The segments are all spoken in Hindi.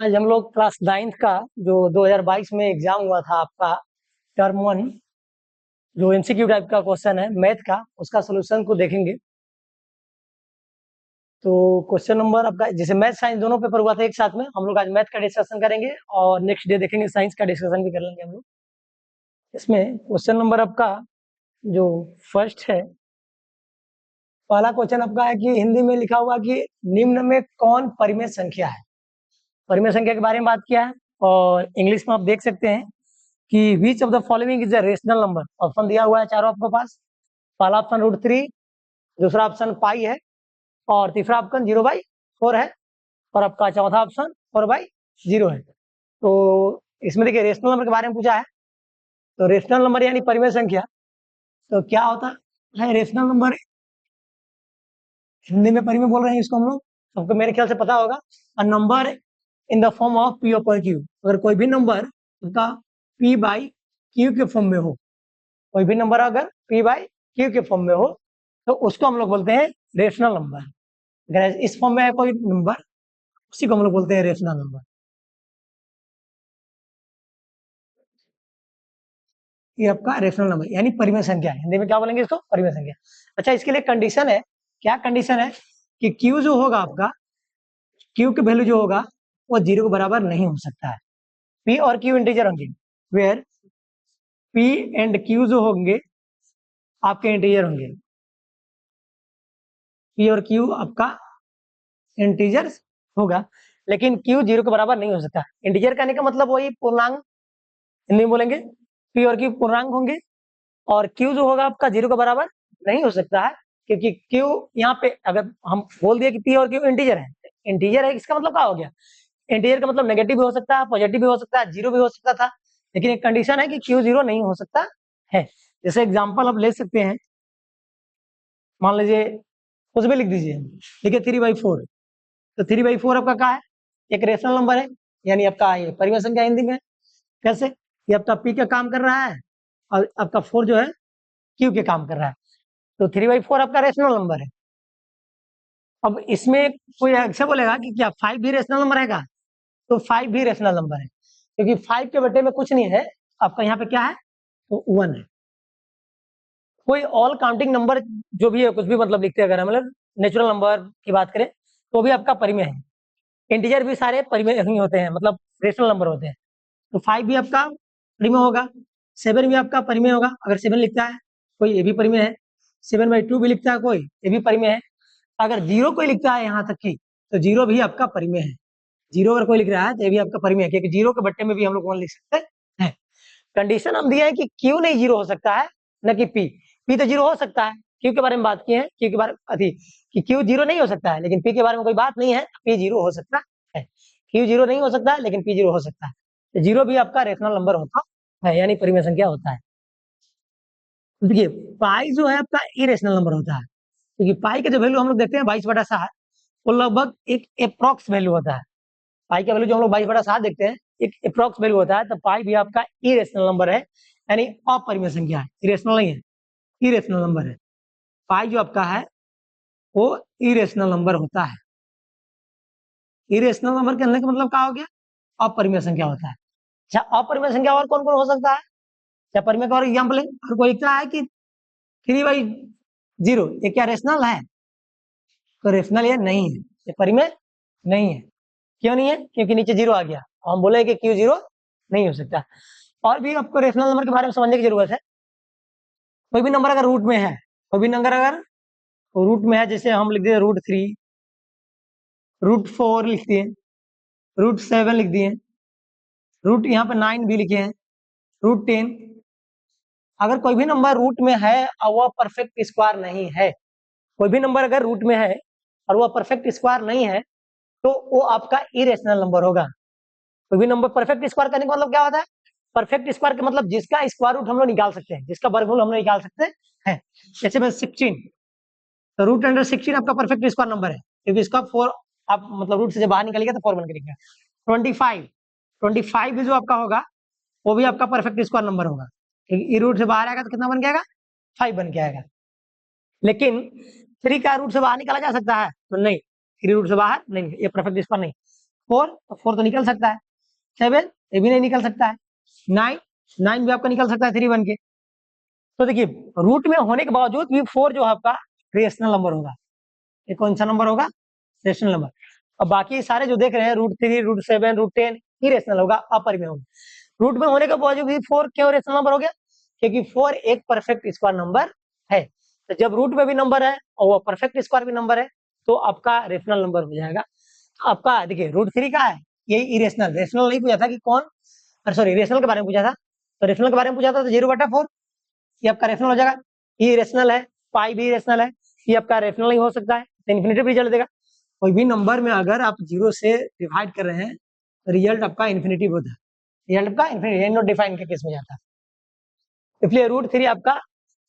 आज हम लोग क्लास 9th का जो 2022 में एग्जाम हुआ था आपका टर्म 1 जो एमसीक्यू टाइप का क्वेश्चन है मैथ का, उसका सोल्यूशन को देखेंगे। तो क्वेश्चन नंबर आपका जैसे मैथ साइंस दोनों पेपर हुआ था एक साथ में, हम लोग आज मैथ का डिस्कशन करेंगे और नेक्स्ट डे देखेंगे साइंस का डिस्कशन भी कर लेंगे हम लोग। इसमें क्वेश्चन नंबर आपका जो फर्स्ट है, पहला क्वेश्चन आपका है कि हिंदी में लिखा हुआ कि निम्न में कौन परिमेय संख्या है। परिमेय संख्या के बारे में बात किया है और इंग्लिश में आप देख सकते हैं कि which of the following is a rational number. Option दिया हुआ है चारों आपके पास। पहला ऑप्शन √3, दूसरा ऑप्शन पाई है और तीसरा ऑप्शन 0/4 है और आपका चौथा ऑप्शन 4/0 है। तो इसमें देखिए रेशनल नंबर के बारे में पूछा है, तो रेशनल नंबर यानी परिमेय संख्या, तो क्या होता है रेशनल नंबर? हिंदी में परिमेय बोल रहे हैं इसको हम लोग, सबको मेरे ख्याल से पता होगा। A number in the form of P upon Q. अगर कोई भी नंबर उसका p/q के फॉर्म में हो, कोई भी नंबर अगर p/q के फॉर्म में हो तो उसको हम लोग बोलते हैं रेशनल नंबर। अगर इस फॉर्म में है कोई नंबर, उसी को हम लोग बोलते हैं रेशनल नंबर। ये आपका रेशनल नंबर यानी परिमेय संख्या है। हिंदी में क्या बोलेंगे इसको? परिमेय संख्या। अच्छा, इसके लिए कंडीशन है। क्या कंडीशन है? कि q जो होगा आपका, q की वैल्यू जो होगा वो 0 के बराबर नहीं हो सकता है। p और q इंटीजर होंगे, वेयर p एंड q जो होंगे आपके इंटीजर होंगे। p और q आपका इंटीजर होगा, लेकिन q 0 के बराबर नहीं हो सकता। इंटीजर कहने का मतलब वही पूर्णांक, हिंदी में बोलेंगे p और q पूर्णांक होंगे और q जो होगा आपका 0 के बराबर नहीं हो सकता है, क्योंकि q यहाँ पे अगर हम बोल दिए कि p और q इंटीजर है, इंटीजर है इसका मतलब क्या हो गया? इंटीजर का मतलब नेगेटिव भी हो सकता है, पॉजिटिव भी हो सकता है, 0 भी हो सकता था, लेकिन एक कंडीशन है कि q 0 नहीं हो सकता है। जैसे एग्जाम्पल आप ले सकते हैं, मान लीजिए कुछ भी लिख दीजिए, देखिए 3/4, तो 3/4 आपका क्या है? एक रेशनल नंबर है, यानी आपका ये परिमेय संख्या हिंदी में। कैसे? ये आपका p का काम कर रहा है और आपका 4 जो है q के काम कर रहा है, तो 3/4 आपका रेशनल नंबर है। अब इसमें कोई ऐसा बोलेगा कि क्या 5 भी रेशनल नंबर है? तो 5 भी रेशनल नंबर है, क्योंकि 5 के बटे में कुछ नहीं है, आपका यहाँ पे क्या है? तो 1 है। कोई ऑल काउंटिंग नंबर जो भी है, कुछ भी मतलब लिखते हैं, अगर हम मतलब नेचुरल नंबर की बात करें तो भी आपका परिमेय है। इंटीजर भी सारे परिमेय ही होते हैं, मतलब रेशनल नंबर होते हैं। तो 5 भी आपका परिमेय होगा, 7 भी आपका परिमेय होगा। अगर 7 लिखता है कोई, ये भी परिमेय है। 7/2 भी लिखता है कोई, ये भी परिमेय है। अगर 0 कोई लिखता है यहाँ तक की, तो 0 भी आपका परिमेय है। 0 अगर कोई लिख रहा है तो ये भी आपका परिमेय है, क्योंकि 0 के बट्टे में भी हम लोग 1 लिख सकते हैं। कंडीशन हम दिया है कि क्यू नहीं 0 हो सकता है, न कि पी तो 0 हो सकता है। क्यू के बारे में बात की है, क्यू के बारे में अभी कि क्यू 0 नहीं हो सकता है, लेकिन पी के बारे में कोई बात नहीं है, पी 0 हो सकता है। क्यू 0 नहीं हो सकता है, लेकिन पी 0 हो सकता है। तो 0 भी आपका रेशनल नंबर होता है, यानी परिमेय संख्या होता है। देखिए पाई जो है आपका इरेशनल नंबर होता है, क्योंकि पाई का जो वैल्यू हम लोग देखते हैं 22/7, वो लगभग एक अप्रॉक्स वैल्यू होता है। पाई का वैल्यू जो हम लोग 22/7 देखते हैं, एक अप्रॉक्स वैल्यू होता है। तो पाई भी आपका इरेशनल नंबर है, यानी अपरिमेय संख्या है, इरेशनल नहीं है, इरेशनल नंबर है। पाई जो आपका है वो इरेशनल नंबर होता है। इरेशनल नंबर कहने का मतलब क्या हो गया? अपरिमेय संख्या होता है। अच्छा, अपरिमेय संख्या और कौन कौन हो सकता है? क्या परिमेय का और एग्जाम्पल है? और कोई लिखता है कि 3/0, ये क्या रेशनल है? तो रेशनल ये नहीं है, ये परिमेय नहीं है। क्यों नहीं है? क्योंकि नीचे 0 आ गया, हम बोले कि क्यू 0 नहीं हो सकता। और भी आपको रेशनल नंबर के बारे में समझने की जरूरत है। कोई भी नंबर अगर रूट में है, कोई भी नंबर अगर रूट में है, जैसे हम लिख दिए √3, √4 लिख दिए, √7 लिख दिए, रूट यहाँ पे 9 भी लिखे हैं, √10। अगर कोई भी नंबर रूट में है और वह परफेक्ट स्क्वायर नहीं है, कोई भी नंबर अगर रूट में है और वह परफेक्ट स्क्वायर नहीं है, तो वो आपका इरेशनल नंबर होगा। कोई भी नंबर परफेक्ट स्क्वायर करने का मतलब क्या होता है? परफेक्ट स्क्वायर का मतलब जिसका स्क्वायर रूट हम लोग निकाल सकते हैं, जिसका वर्गमूल हम लोग निकाल सकते हैं। जैसे मैं 16, तो √16 आपका परफेक्ट स्क्वायर नंबर है, क्योंकि इसका 4 आप मतलब रूट से जब बाहर निकलेगा तो 4 बन के निकलेगा। 25 भी जो आपका होगा वो भी आपका परफेक्ट स्क्वायर नंबर होगा, क्योंकि रूट से बाहर आएगा तो कितना बन के आएगा? 5 बन के आएगा। लेकिन 3 का रूट से बाहर निकाला जा सकता है? तो नहीं, 3 रूट से बाहर नहीं, ये परफेक्ट स्क्वायर नहीं। 4, तो 4 तो निकल सकता है। 7, ये भी नहीं निकल सकता है। 9 भी आपका निकल सकता है 3 बन के। तो देखिए रूट में होने के बावजूद भी 4 जो है आपका रेशनल नंबर होगा। ये कौन सा नंबर होगा? Rational number. अब बाकी सारे जो देख रहे हैं √3, √7, √10 इरेशनल होगा, अपरिमेय होगा। रूट में होने के बावजूद भी 4 क्यों रेशनल नंबर हो गया? क्योंकि 4 एक परफेक्ट स्क्वायर नंबर है। तो जब रूट में भी नंबर है और वो परफेक्ट स्क्वायर भी नंबर है तो आपका रेशनल नंबर हो जाएगा। आपका देखिए √3 का है, ये इरेशनल, रेशनल नहीं पूछा था कि कौन, सॉरी रेशनल के बारे में पूछा था। तो रेशनल के बारे में पूछा था तो 0/4 ये आपका रेशनल हो जाएगा। ये रेशनल है, पाई भी रेशनल है, ये आपका रेशनल नहीं हो सकता है, तो इन्फिनिटी रिजल्ट देगा। कोई भी नंबर में अगर आप 0 से डिवाइड कर रहे हैं तो रिजल्ट आपका इन्फिनिटी होता है, रिजल्ट आपका इन्फिनिटी नॉट डिफाइन के केस में जाता है। इसलिए √3 आपका,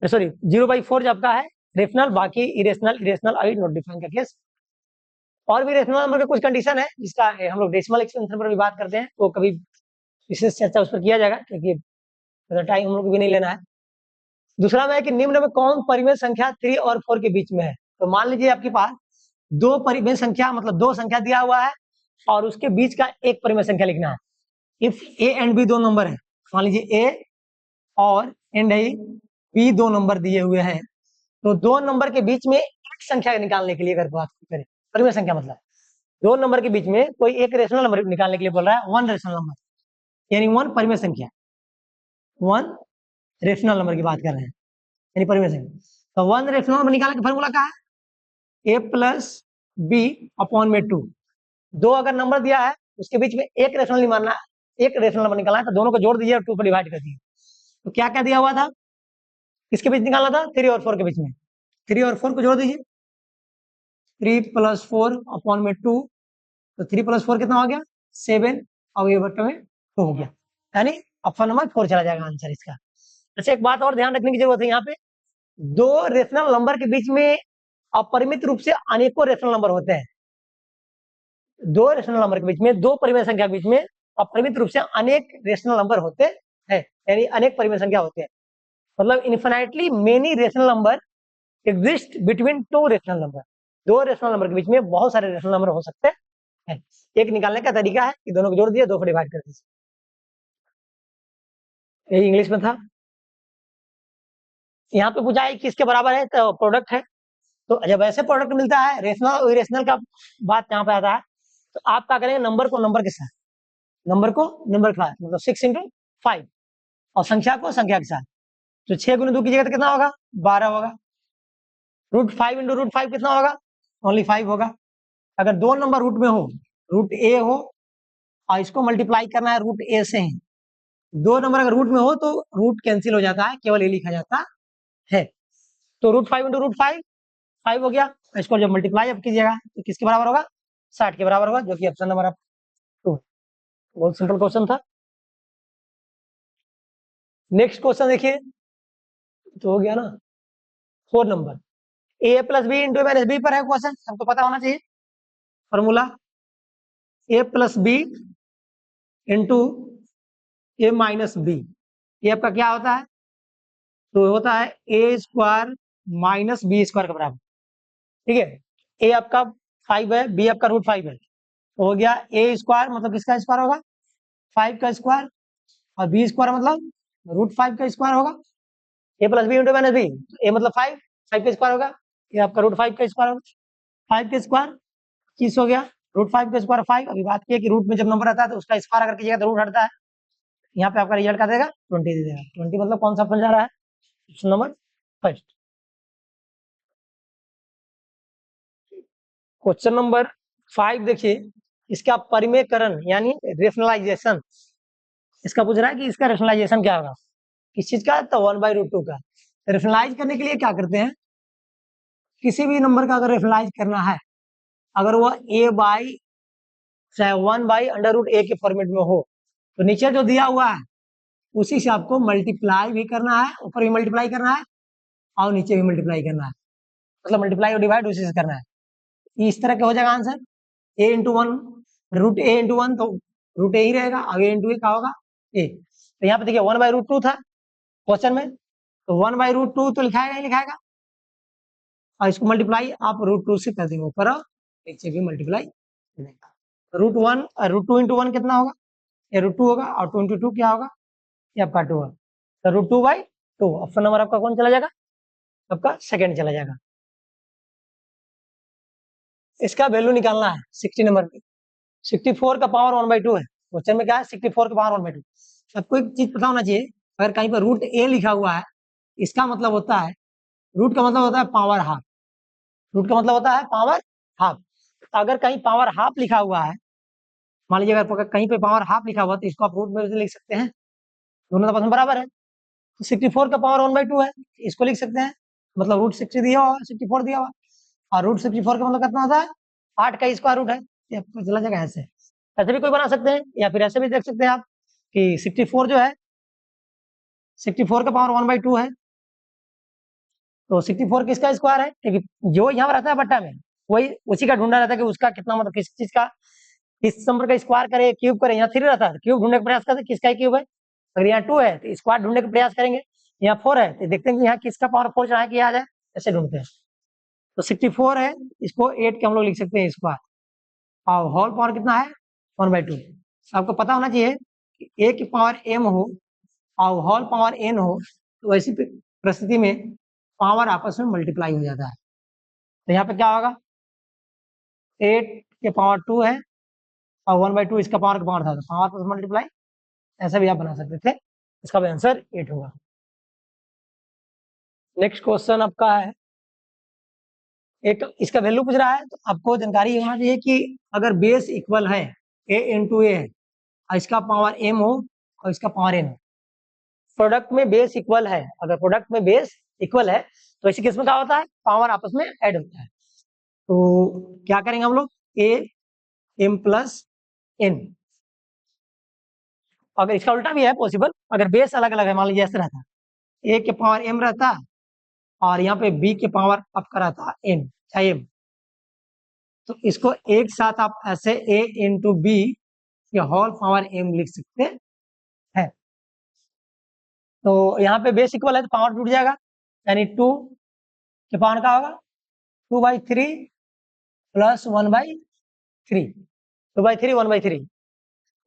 सॉरी 0/4 जो आपका है रेशनल, बाकी इरेशनल अभी नॉट डिफाइन का केस। और भी रेशनल नंबर का कुछ कंडीशन है जिसका हम लोग डेसिमल एक्सपेंशन पर भी बात करते हैं, तो कभी विशेष चर्चा उस पर किया जाएगा क्योंकि टाइम हम लोग को भी नहीं लेना है। दूसरा में है कि निम्न में कौन परिमेय संख्या 3 और 4 के बीच में है? तो मान लीजिए आपके पास दो परिमेय संख्या, मतलब दो संख्या दिया हुआ है और उसके बीच का एक परिमेय संख्या लिखना है। इफ ए एंड बी दो नंबर है, मान लीजिए ए और एंड बी दो नंबर दिए हुए हैं, तो दो नंबर के बीच में एक संख्या निकालने के लिए अगर बात करें, परिमेय संख्या मतलब दो नंबर के बीच में कोई एक रेशनल नंबर निकालने के लिए बोल रहा है, वन रेशनल नंबर, यानी वन परिमेय संख्या, वन रेशनल नंबर की बात कर रहे हैं यानी परिमेय संख्या। तो वन रेशनल नंबर निकालने का फॉर्मूला क्या है? a+b/2। दो अगर नंबर दिया है उसके बीच में एक रेशनल नहीं मानना, एक रेशनल नंबर निकालना है, तो दोनों को जोड़ दीजिए और 2 पर डिवाइड कर दीजिए। तो क्या क्या दिया हुआ था, किसके बीच निकालना था? 3 और 4 के बीच में। 3 और 4 को जोड़ दीजिए, 3+4/2, तो 3+4 कितना हो गया? 7, और ये बट्टे में 2 हो गया, यानी ऑप्शन नंबर 4 चला जाएगा आंसर इसका। अच्छा एक बात और ध्यान रखने की जरूरत है, यहाँ पे दो रेशनल नंबर के बीच में अपरिमित रूप से अनेकों रेशनल नंबर होते हैं। दो रेशनल नंबर के बीच में, दो परिमेय संख्या के बीच में अपरिमित रूप से अनेक रेशनल नंबर होते हैं, यानी अनेक परिमेय संख्या होते हैं। मतलब infinitely many rational number exist between two rational number. दो रेशनल नंबर के बीच में बहुत सारे रेशनल नंबर हो सकते हैं। एक निकालने का तरीका है कि दोनों को जोड़ दिए, 2 को डिवाइड कर दीजिए। यही इंग्लिश में था। यहाँ पे पूछा है किसके बराबर है, तो प्रोडक्ट है। तो जब ऐसे प्रोडक्ट मिलता है रेशनल और इरेशनल का बात यहाँ पे आता है, तो आप क्या करेंगे, नंबर को नंबर के साथ, नंबर को नंबर के साथ, मतलब 6 × 5 और संख्या को संख्या के साथ। तो 6 × 2 कीजिएगा तो कितना होगा? 12 होगा। √5 × √5 कितना होगा? ओनली 5 होगा। अगर दो नंबर रूट में हो, रूट ए हो और इसको मल्टीप्लाई करना है रूट ए से, दो नंबर अगर रूट में हो तो रूट कैंसिल हो जाता है, केवल ए लिखा जाता है। तो √5 × √5 5 हो गया। इसको जब मल्टीप्लाई अब कीजिएगा तो किसके बराबर होगा? 60 के बराबर होगा, जो कि ऑप्शन नंबर 2। बहुत सिंपल क्वेश्चन था। नेक्स्ट क्वेश्चन देखिए, तो हो गया ना 4 नंबर, a+b × -b पर है क्वेश्चन, सबको पता होना चाहिए फॉर्मूला। a+b × a-b, ये आपका क्या होता है? तो होता है a² - b² के बराबर। ठीक है, a आपका 5 है, b आपका √5 है, तो हो गया a² मतलब किसका स्क्वायर होगा? 5 का स्क्वायर, और b² मतलब √5 का स्क्वायर होगा। a+b × -b, a मतलब 5, 5 का स्क्वायर होगा, ये आपका √5 का स्क्वायर होगा। 5 का स्क्वायर 25 हो गया, √5 का स्क्वायर 5। अभी बात की है कि रूट में जब नंबर आता है तो उसका स्क्वायर अगर कीजिएगा तो रूट हटता है। यहाँ पे आपका रिजल्ट क्या देगा? 20 दे देगा। 20 मतलब कौन सा ऑप्शन जा रहा है? Option number first. Question number 5 देखिए, इसका परिमेयकरण यानी रेशनलाइजेशन, इसका पूछ रहा है कि इसका रेशनलाइजेशन क्या होगा, किस चीज का? तो 1/√2 का। रेशनलाइज करने के लिए क्या करते हैं, किसी भी नंबर का अगर रेशनलाइज करना है, अगर वो चाहे 1/√a के फॉर्मेट में हो, तो नीचे जो दिया हुआ है उसी से आपको मल्टीप्लाई भी करना है, ऊपर भी मल्टीप्लाई करना है और नीचे भी मल्टीप्लाई करना है, मतलब मल्टीप्लाई और डिवाइड उसी से करना है। इस तरह का हो जाएगा आंसर। a × 1, √a × 1, तो √a ही रहेगा, आगे × a का होगा a। तो यहाँ पे देखिए 1/√2 था क्वेश्चन में, तो 1/√2 तो लिखाएगा ही लिखाएगा, और इसको मल्टीप्लाई आप √2 से कर देंगे ऊपर, और नीचे भी मल्टीप्लाई करेगा। √1 √2 इंटू 1 कितना होगा, ये √2 होगा, और 2 इंटू 2 क्या होगा, ये आपका 2 होगा। तो √2/2 ऑप्शन नंबर आपका कौन चला जाएगा, आपका सेकंड चला जाएगा। इसका वैल्यू निकालना है 60 नंबर पे। 64 का पावर 1/2 है, क्वेश्चन में क्या है 64 का पावर 1/2। सबको एक चीज पता होना चाहिए, अगर कहीं पर √a लिखा हुआ है, इसका मतलब होता है, रूट का मतलब होता है पावर हाफ, रूट का मतलब होता है पावर हाफ। अगर कहीं पावर हाफ लिखा हुआ है, मान लीजिए अगर कहीं पे पावर हाफ लिखा हुआ, तो इसको आप रूट में से लिख सकते हैं, दोनों का पर्सन बराबर है। तो 64 का पावर 1/2 है, इसको लिख सकते हैं, मतलब √60 दिया हुआ, 64 दिया हुआ, और √64 का मतलब कितना होता है, 8 का स्क्वायर रूट है, ये आपको चला जाएगा ऐसे। ऐसे भी कोई बना सकते हैं, या फिर ऐसे भी देख सकते हैं आप कि 64 जो है, 64 का पावर 1/2 है, तो 64 किसका स्क्वायर है, क्योंकि जो यहाँ रहता है बट्टा में, वही उसी का ढूंढना रहता है कि उसका कितना, मतलब किस चीज का, किस नंबर का स्क्वायर करे, क्यूब करे। यहाँ 3 रहता है, क्यूब ढूंढने का प्रयास करते हैं, किसका क्यूब है। अगर यहाँ 2 है तो स्क्वायर ढूंढने का प्रयास करेंगे, यहाँ 4 है तो देखते हैं कि यहाँ किसका पावर 4 चढ़ा के आ जाए, ऐसे ढूंढते हैं। तो 64 है, इसको 8 के हम लोग लिख सकते हैं स्क्वायर, और होल पावर कितना है 1/2। आपको पता होना चाहिए कि a की पावर m हो और होल पावर n हो, तो ऐसी परिस्थिति में पावर आपस में मल्टीप्लाई हो जाता है। तो यहाँ पे क्या होगा, 8 के पावर 2 है और 1/2 इसका पावर का पावर था, तो पावर प्लस मल्टीप्लाई, ऐसा भी आप बना सकते थे। इसका भी आंसर 8 होगा। नेक्स्ट क्वेश्चन आपका है, एक इसका वैल्यू पूछ रहा है, तो आपको जानकारी होना चाहिए कि अगर बेस इक्वल है, a इंटू ए है, और इसका पावर m हो और इसका पावर n हो, प्रोडक्ट में बेस इक्वल है, अगर प्रोडक्ट में बेस इक्वल है, तो इसी केस में क्या होता है, पावर आपस में ऐड होता है। तो क्या करेंगे हम लोग, a m प्लस n। अगर इसका उल्टा भी है पॉसिबल, अगर बेस अलग अलग है, मान लीजिए ऐसे रहता, a के पावर m रहता, और यहाँ पे b के पावर आपका रहता n या m, तो इसको एक साथ आप ऐसे a इंटू बी के होल पावर m लिख सकते हैं। तो यहाँ पे बेस इक्वल है तो पावर टूट जाएगा, यानी 2 के पावर का होगा 2/3 प्लस 1/3, 2/3 1/3,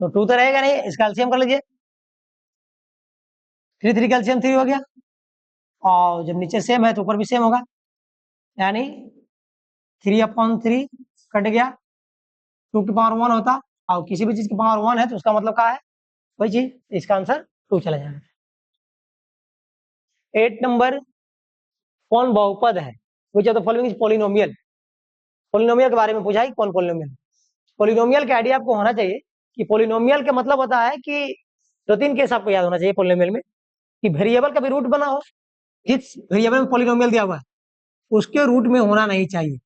तो 2 तो रहेगा नहीं, इसका एलसीएम कर लीजिए, 3 3 का एलसीएम 3 हो गया, और जब नीचे सेम है तो ऊपर भी सेम होगा, यानी 3/3 कट गया, 2 की पावर 1 होता, और किसी भी चीज की पावर 1 है तो उसका मतलब क्या है, वही चीज, इसका आंसर 2 चला जाएगा। 8 नंबर, कौन बहुपद है, which of the following is polynomial. Polynomial के बारे में पूछा है, कौन पॉलिनोमियल। पॉलिनोमियल का आइडिया आपको होना चाहिए कि पॉलिनोमियल का मतलब होता है कि 2-3 केस आपको याद होना चाहिए पॉलिनोमियल में, कि वेरिएबल का भी रूट बना हो, जिस वेरिएबल में पॉलिनोमियल दिया हुआ है उसके रूट में होना नहीं चाहिए।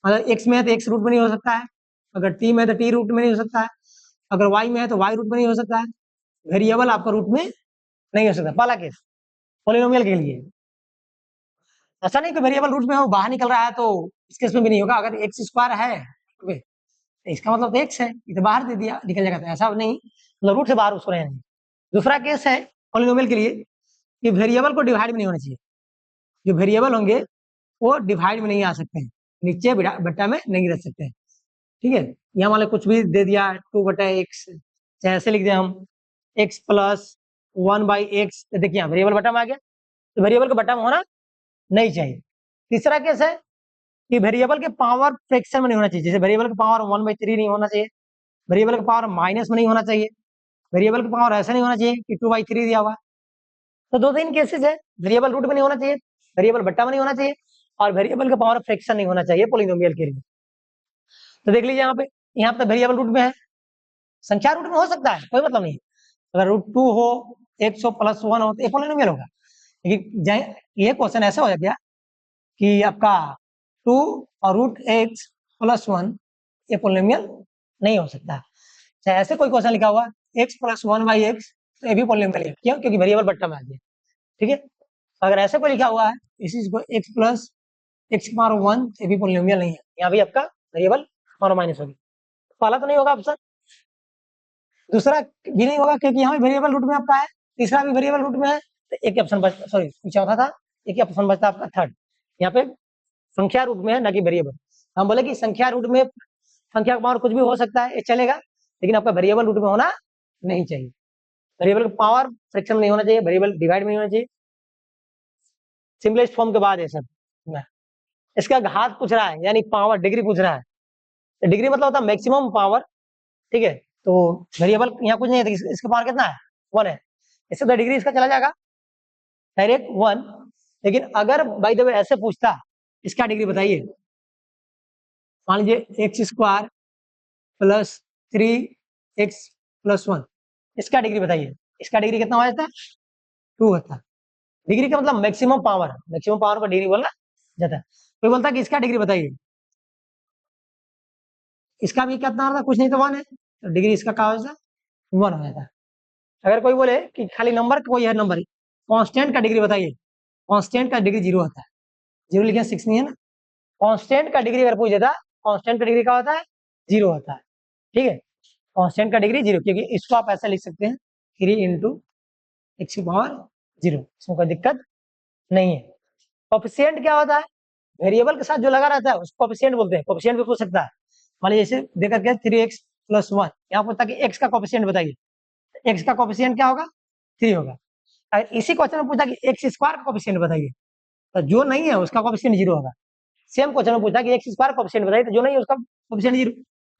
अगर एक्स में है तो एक्स रूट में नहीं हो सकता है, अगर टी में है तो टी रूट में नहीं हो सकता है, अगर वाई में है तो वाई रूट में नहीं हो सकता है, वेरिएबल आपका रूट में नहीं हो सकता, पहला केस पॉलिनोमियल के लिए। ऐसा नहीं कि वेरिएबल रूट में हो, बाहर निकल रहा है तो इस केस में भी नहीं होगा, अगर एक्स स्क्वायर है तो इसका मतलब तो एक्स है, ये तो बाहर दे दिया, निकल जाएगा, तो ऐसा नहीं, मतलब रूट से बाहर उसको रहने। दूसरा केस है पॉलिनोमियल के लिए कि वेरिएबल को डिवाइड में नहीं होना चाहिए, जो वेरिएबल होंगे वो डिवाइड में नहीं आ सकते हैं, नीचे बट्टा में नहीं रख सकते हैं, ठीक है। यहाँ वाले कुछ भी दे दिया 2/x, चाहे ऐसे लिख दिया हम x प्लस 1/x, तो देखिए वेरिएबल बट्टा में आ गया, तो वेरिएबल को बट्टा में होना नहीं चाहिए। तीसरा केस है कि वेरिएबल के पावर फ्रैक्शन में नहीं होना चाहिए, जैसे वेरिएबल का पावर 1/3 नहीं होना चाहिए, वेरिएबल का पावर माइनस में नहीं होना चाहिए, वेरिएबल का पावर ऐसा नहीं होना चाहिए कि 2/3 दिया हुआ। तो 2-3 केसेस है, वेरिएबल रूट में नहीं होना चाहिए, वेरिएबल बट्टा में नहीं होना चाहिए, और वेरिएबल का पावर फ्रैक्शन नहीं होना चाहिए पॉलिनोमियल के लिए। तो देख लीजिए यहाँ पे वेरिएबल रूट में है, संख्या रूट में हो सकता है, कोई मतलब नहीं, अगर √2 हो, x हो, +1 हो, तो ये पॉलिनोमियल होगा। लेकिन ये क्वेश्चन ऐसा हो गया कि आपका 2 और √x + 1 ये पॉलिनोमियल नहीं हो सकता। चाहे ऐसे कोई क्वेश्चन लिखा हुआ x + 1/x, तो ये भी पॉलिनोमियल है, क्यों, क्योंकि वेरिएबल बट्टा में आ गया, ठीक है। अगर ऐसे कोई लिखा हुआ है इसी को x + x⁻1, ये भी पॉलिनोमियल नहीं है, यहाँ भी आपका वेरिएबल और माइनस होगी, पहला तो नहीं होगा ऑप्शन, दूसरा भी नहीं होगा क्योंकि यहाँ वेरिएबल रूट में आपका है, तीसरा भी वेरिएबल रूट में है, तो एक ऑप्शन बचता, सॉरी चौथा था, एक ही ऑप्शन बचता आपका थर्ड, यहाँ पे संख्या रूट में है ना कि वेरिएबल। हम बोले कि संख्या रूट में संख्या का पावर कुछ भी हो सकता है, ये चलेगा, लेकिन आपका वेरिएबल रूट में होना नहीं चाहिए। वेरिएबल का पावर फ्रैक्शन में नहीं होना चाहिए, वेरिएबल डिवाइड में नहीं होना चाहिए। सिंपलेस्ट फॉर्म के बाद है सब। इसका घात पूछ रहा है, यानी पावर डिग्री पूछ रहा है। डिग्री मतलब होता है मैक्सिमम पावर, ठीक है। तो वेरिएबल यहाँ कुछ नहीं है, तो इसका पावर कितना है, 1 है। इससे तो डिग्री इसका चला जाएगा डायरेक्ट 1। लेकिन अगर बाय द वे ऐसे पूछता, इसका डिग्री बताइए, मान लीजिए एक्स स्क्वायर प्लस 3x+1, इसका डिग्री बताइए। इसका डिग्री कितना हो जाता है, 2 होता है। डिग्री का मतलब मैक्सिमम पावर, मैक्सिमम पावर को डिग्री बोलना जाता है। कोई बोलता है कि इसका डिग्री बताइए, इसका भी कितना होता है, कुछ नहीं तो 1 है, तो डिग्री इसका क्या हो जाता है, 1 हो जाता है। अगर कोई बोले कि खाली नंबर कोई है नंबर, कांस्टेंट का डिग्री बताइए, कांस्टेंट का डिग्री 0 होता है। 0 लिखे 6 नहीं है ना, कांस्टेंट का डिग्री अगर पूछ देता, कांस्टेंट का डिग्री क्या होता है, 0 होता है, ठीक है। कांस्टेंट का डिग्री 0, क्योंकि इसको आप ऐसा लिख सकते हैं 3 इंटू एक्स की पावर 0, इसमें कोई दिक्कत नहीं है। कोफिशिएंट क्या होता है, वेरिएबल के साथ जो लगा रहता है उसको कोफिशिएंट बोलते हैं। कोफिशिएंट भी पूछ सकता है, मान लीजिए जैसे देकर के 3x+1, यहाँ पूछता है कि एक्स का कोफिशिएंट बताइए, एक्स का कोफिशिएंट क्या होगा, 3 होगा। अगर इसी क्वेश्चन में पूछा कि एक्स स्क्वायर का कोफिशिएंट बताइए, तो जो नहीं है उसका कोफिशिएंट 0 होगा। सेम क्वेश्चन में पूछा कि एक्स स्क्वायर कोफिशिएंट बताइए, तो जो नहीं है उसका कोफिशिएंट 0।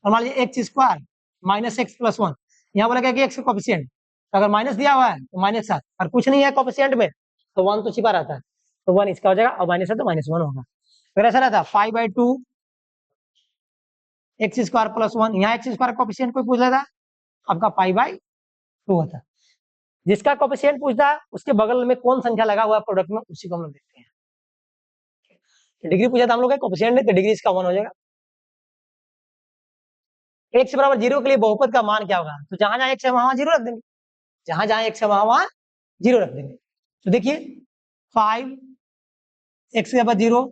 और मान लीजिए एक्स स्क्वायर माइनस x+1, यहाँ बोला कि एक्स का कोफिशिएंट, तो अगर माइनस दिया हुआ है तो -7, और कुछ नहीं है कोफिशिएंट में तो 1 तो छिपा रहता है, तो 1 इसका हो जाएगा, और माइनस है तो -1 होगा। अगर ऐसा रहता 5/2 एक्स स्क्वायर प्लस 1, यहाँ एक्स स्क्वायर कोफिशिएंट कोई पूछ लेता, आपका 5/2 होता। जिसका कोफिशिएंट पूछता है उसके बगल में कौन संख्या लगा हुआ है प्रोडक्ट में, उसी को हम लोग देखते हैं। डिग्री पूछा था हम लोग का, कोफिशिएंट नहीं, तो डिग्री इसका 1 हो जाएगा। x बराबर 0 के लिए बहुपद का मान क्या होगा, तो जहां जहां x है वहां 0 रख देंगे, जहां जहां x है वहां 0 रख देंगे। तो देखिए 5 x के बाद 0,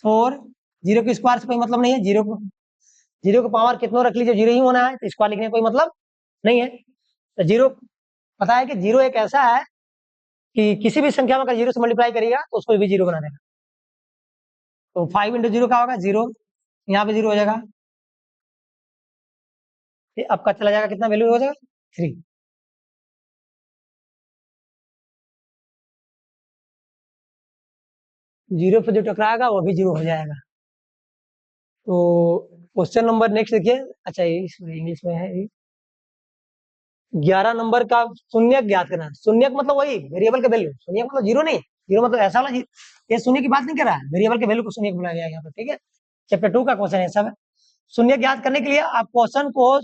4, 0 के स्क्वायर से कोई मतलब नहीं है, 0 को पावर कितना रख लीजिए 0 ही होना है, तो स्क्वायर लिखने का कोई मतलब नहीं है। तो 0 पता है कि 0 एक ऐसा है कि किसी भी संख्या में अगर 0 से मल्टीप्लाई करेगा तो उसको भी 0 बना देगा। तो 5 इंटू 0 क्या होगा, 0, यहाँ पे 0 हो जाएगा, ये आपका चला जाएगा, कितना वैल्यू हो जाएगा, 3। जीरो पे जो टकराएगा वो भी 0 हो जाएगा। तो क्वेश्चन नंबर नेक्स्ट देखिए, अच्छा ये इंग्लिश में है, 11 नंबर का शून्यक ज्ञात करना। शून्यक मतलब वही वेरिएबल का वैल्यू, शून्यक मतलब 0 नहीं, 0 मतलब ऐसा वाला, ये शून्य की बात नहीं कर रहा है, वेरिएबल के वैल्यू को शून्यक बुलाया गया यहाँ पर, ठीक है। चैप्टर 2 का क्वेश्चन है सब। शून्य ज्ञात करने के लिए आप क्वेश्चन को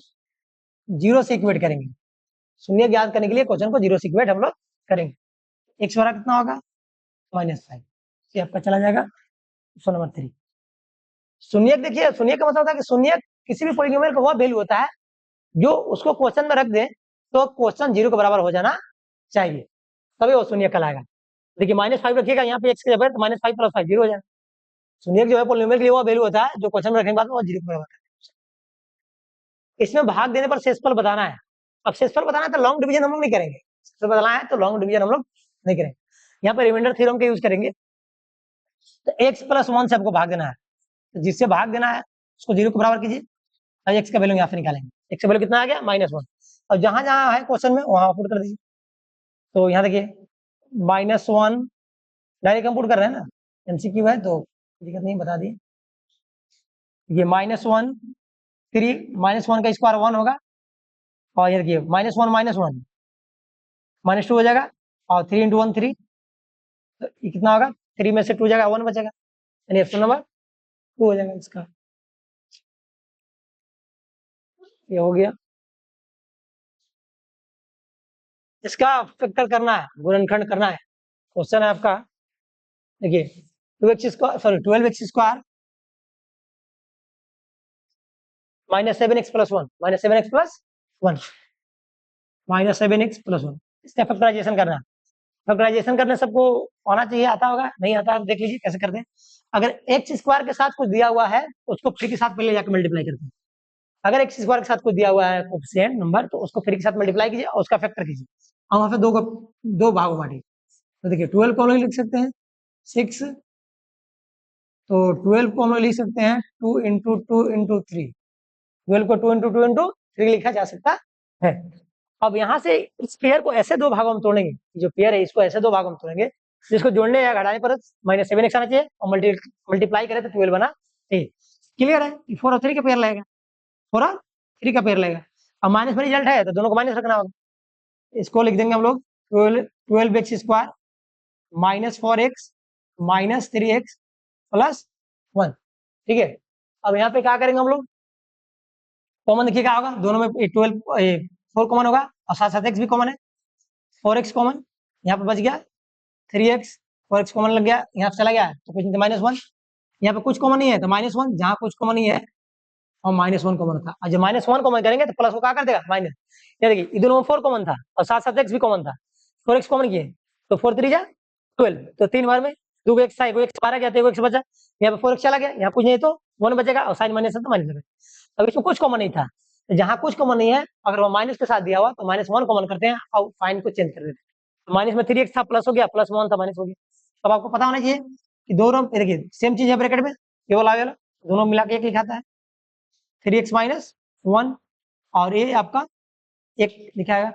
0 से इक्वेट करेंगे। शून्य ज्ञात करने के लिए क्वेश्चन को 0 से इक्वेट हम लोग करेंगे। एक्स वाला कितना होगा, -5, ये आपका चला जाएगा क्वेश्चन नंबर 3। शून्य देखिए, शून्य का मतलब होता है कि शून्य किसी भी पॉलिनोमियल का वह वैल्यू होता है जो उसको क्वेश्चन में रख दे तो क्वेश्चन 0 के बराबर हो जाना चाहिए, तभी वो शून्य कहलाएगा। देखिए -5 रखिएगा यहाँ पे x की जगह, तो -5 + 5 0 हो जाएगा। शून्य जो है पॉलिनोमियल के लिए वो वैल्यू होता है जो क्वेश्चन में रखने के बाद वो 0 के बराबर है। इसमें भाग देने पर शेषफल बताना है। अब शेषफल बताना है तो लॉन्ग डिवीजन हम लोग नहीं करेंगे, शेषफल बताना है तो लॉन्ग डिवीजन हम लोग नहीं करेंगे, यहाँ पे रिमाइंडर थ्योरम का यूज करेंगे। तो x+1 से आपको भाग देना है, तो जिससे भाग देना है उसको 0 के बराबर कीजिए, और x का वैल्यू यहाँ से निकालेंगे। x का वैल्यू कितना आ गया, -1, और जहां जहां है क्वेश्चन में वहां पुट कर दीजिए। तो यहाँ देखिए -1 डायरेक्ट हम पुट कर रहे हैं ना, एमसीक्यू है तो दिक्कत नहीं, बता दिए। ये -1 3, -1 का स्क्वायर 1 होगा, और ये देखिए -1 -1 -2 हो जाएगा, और 3 इंटू 1 3, तो ये कितना होगा, 3 में से 2 जाएगा 1 बचेगा, यानी ऑप्शन नंबर 2 हो जाएगा इसका। ये हो गया। इसका फैक्टर करना है, गुणनखंड करना है। क्वेश्चन है आपका, देखिए 2x square, sorry 12x² -7x+1 -7x+1 -7x+1, इसका फैक्टराइजेशन करना है। फैक्टराइजेशन करने सबको आना चाहिए, आता होगा, नहीं आता है देख लीजिए कैसे करते हैं। अगर x² के साथ कुछ दिया हुआ है उसको 3 के साथ पहले जाकर मल्टीप्लाई करते हैं। अगर x² के साथ कुछ दिया हुआ है कोएफिशिएंट नंबर, तो उसको 3 के साथ मल्टीप्लाई कीजिए और उसका फैक्टर कीजिए, और वहां पे दो भागों बांटिए। तो देखिए 12 को हम लोग लिख सकते हैं 6, तो 12 को हम लोग लिख सकते हैं 2 × 2 × 3, 12 को 2 × 2 × 3 लिखा जा सकता है। अब यहाँ से इस पेयर को ऐसे दो भागों में तोड़ेंगे, जो पेयर है इसको ऐसे दो भागों में तोड़ेंगे, जिसको जोड़ने या घटाने पर -7x आना चाहिए और मल्टीप्लाई करें तो 12 बना। क्लियर है? 4 और 3 का पेयर लगेगा, 4 और 3 का पेयर लगेगा। अब माइनस में रिजल्ट है तो दोनों को माइनस रखना होगा, इसको लिख देंगे हम लोग 12x स्क्वायर -4x -3x + 1। ठीक है, अब यहाँ पे क्या करेंगे हम लोग, कॉमन देखिए क्या होगा, दोनों में 4 कॉमन होगा और साथ साथ x भी कॉमन है, 4x कॉमन यहाँ पे बच गया, 3x 4x कॉमन लग गया, यहाँ पे चला गया तो कुछ नहीं, -1। यहाँ पे कुछ कॉमन नहीं है तो -1, जहाँ कुछ कॉमन नहीं है और -1 कॉमन था, और जब -1 कॉमन करेंगे तो प्लस को क्या कर देगा, माइनस। ये देखिए इधर में 4 कॉमन था और साथ साथ x भी कॉमन था, 4x कॉमन किए तो 4 3 जा 12, तो 3 बार में 2 x था, 1 x बाहर गया तो 1 x बचा, यहाँ पे 4x चला गया, यहाँ कुछ नहीं तो 1 बचेगा और साइन माइनस है तो माइनस। अब इसमें कुछ कॉमन नहीं था, जहाँ कुछ कॉमन नहीं है अगर वो माइनस के साथ दिया हुआ तो -1 कॉमन करते हैं और साइन को चेंज कर देते हैं। माइनस में 3x था प्लस हो गया, +1 था माइनस हो गया। अब आपको पता होना चाहिए कि दोनों देखिए सेम चीज है ब्रैकेट में, केवल आगे वाला दोनों मिला के एक लिखाता है, 3x - 1 और ये आपका एक लिखाएगा,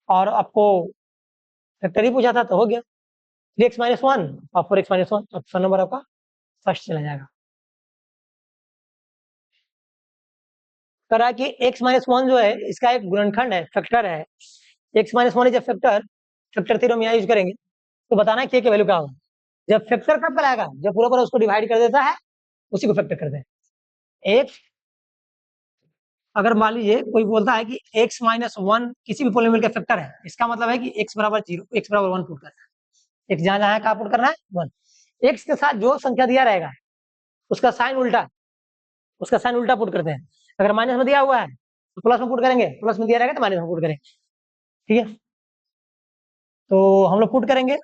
और आपको फैक्टर ही पूछा था तो हो गया 3x - 1 और 4x - 1, ऑप्शन नंबर आपका फर्स्ट चला जाएगा। करा कि x - 1 जो है इसका एक गुणनखंड है, फैक्टर है, x - 1 is a factor, factor theorem यहाँ यूज करेंगे तो बताना है k की वैल्यू क्या होगा। जब फैक्टर कब कराएगा, जब पूरा पूरा उसको डिवाइड कर देता है उसी को फैक्टर करते हैं। एक अगर मान लीजिए कोई बोलता है कि x - 1 किसी भी पोलिनोमियल का फैक्टर है, इसका मतलब है कि x = 0, x = 1 पुट करना है, x जहां जहां का पुट करना है 1, x के साथ जो संख्या दिया रहेगा उसका साइन उल्टा पुट करते हैं। अगर माइनस में दिया हुआ है तो प्लस में पुट करेंगे, प्लस में दिया रहेगा तो माइनस में पुट करेंगे। ठीक है, तो हम लोग पुट करेंगे,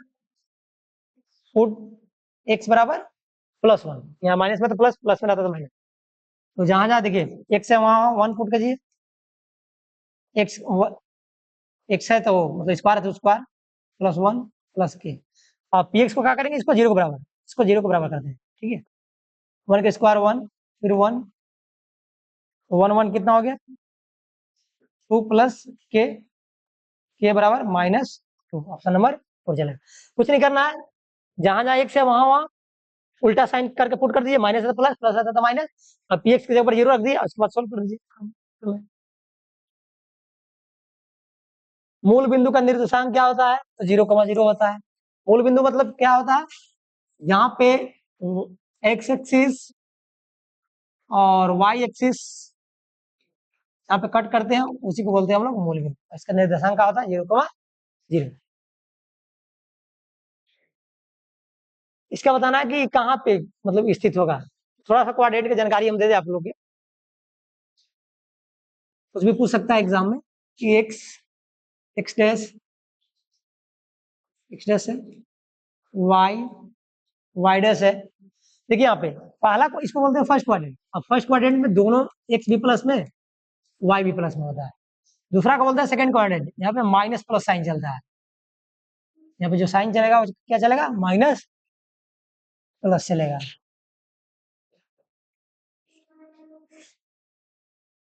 पुट x = +1, यहाँ माइनस में तो प्लस, प्लस में आता तो माइनस, तो जहां जहां देखिए x है वहां 1 पुट कीजिए, x है तो मतलब स्क्वायर है तो स्क्वायर +1 + k, आप px को क्या करेंगे, इसको 0 के बराबर, इसको 0 के बराबर करते हैं। ठीक है, 1 का स्क्वायर 1, फिर 1 1 1 कितना हो गया 2 + k, k = -2, ऑप्शन नंबर 4 चलेगा। कुछ नहीं करना है, जहां जहां x है वहां वहां उल्टा साइन करके पुट कर दीजिए, माइनस है तो प्लस, प्लस है तो माइनस, और px के ऊपर 0 रख दिया, उसके बाद सोल्व कर दीजिए। मूल बिंदु का निर्देशांक क्या होता है, तो 0,0 होता है। मूल बिंदु मतलब क्या होता है, यहाँ पे x एक्सिस और y एक्सिस यहाँ पे कट करते हैं, उसी को बोलते हैं हम लोग मूल बिंदु। इसका निर्देशांक क्या होता है, 0,0। इसका बताना है कि कहाँ पे मतलब स्थित होगा, थोड़ा सा कोऑर्डिनेट की जानकारी हम दे दें आप लोग के, कुछ भी पूछ सकता है एग्जाम में कि x डैश है, y डैश है। देखिए यहाँ पे पहला को इसको बोलते हैं फर्स्ट क्वाड्रेंट, अब फर्स्ट क्वाड्रेंट में दोनों x भी प्लस में y भी प्लस में होता है। दूसरा को बोलते हैं सेकंड क्वाड्रेंट, यहाँ पे माइनस प्लस साइन चलता है, यहाँ पे जो साइन चलेगा वो क्या चलेगा, माइनस प्लस चलेगा।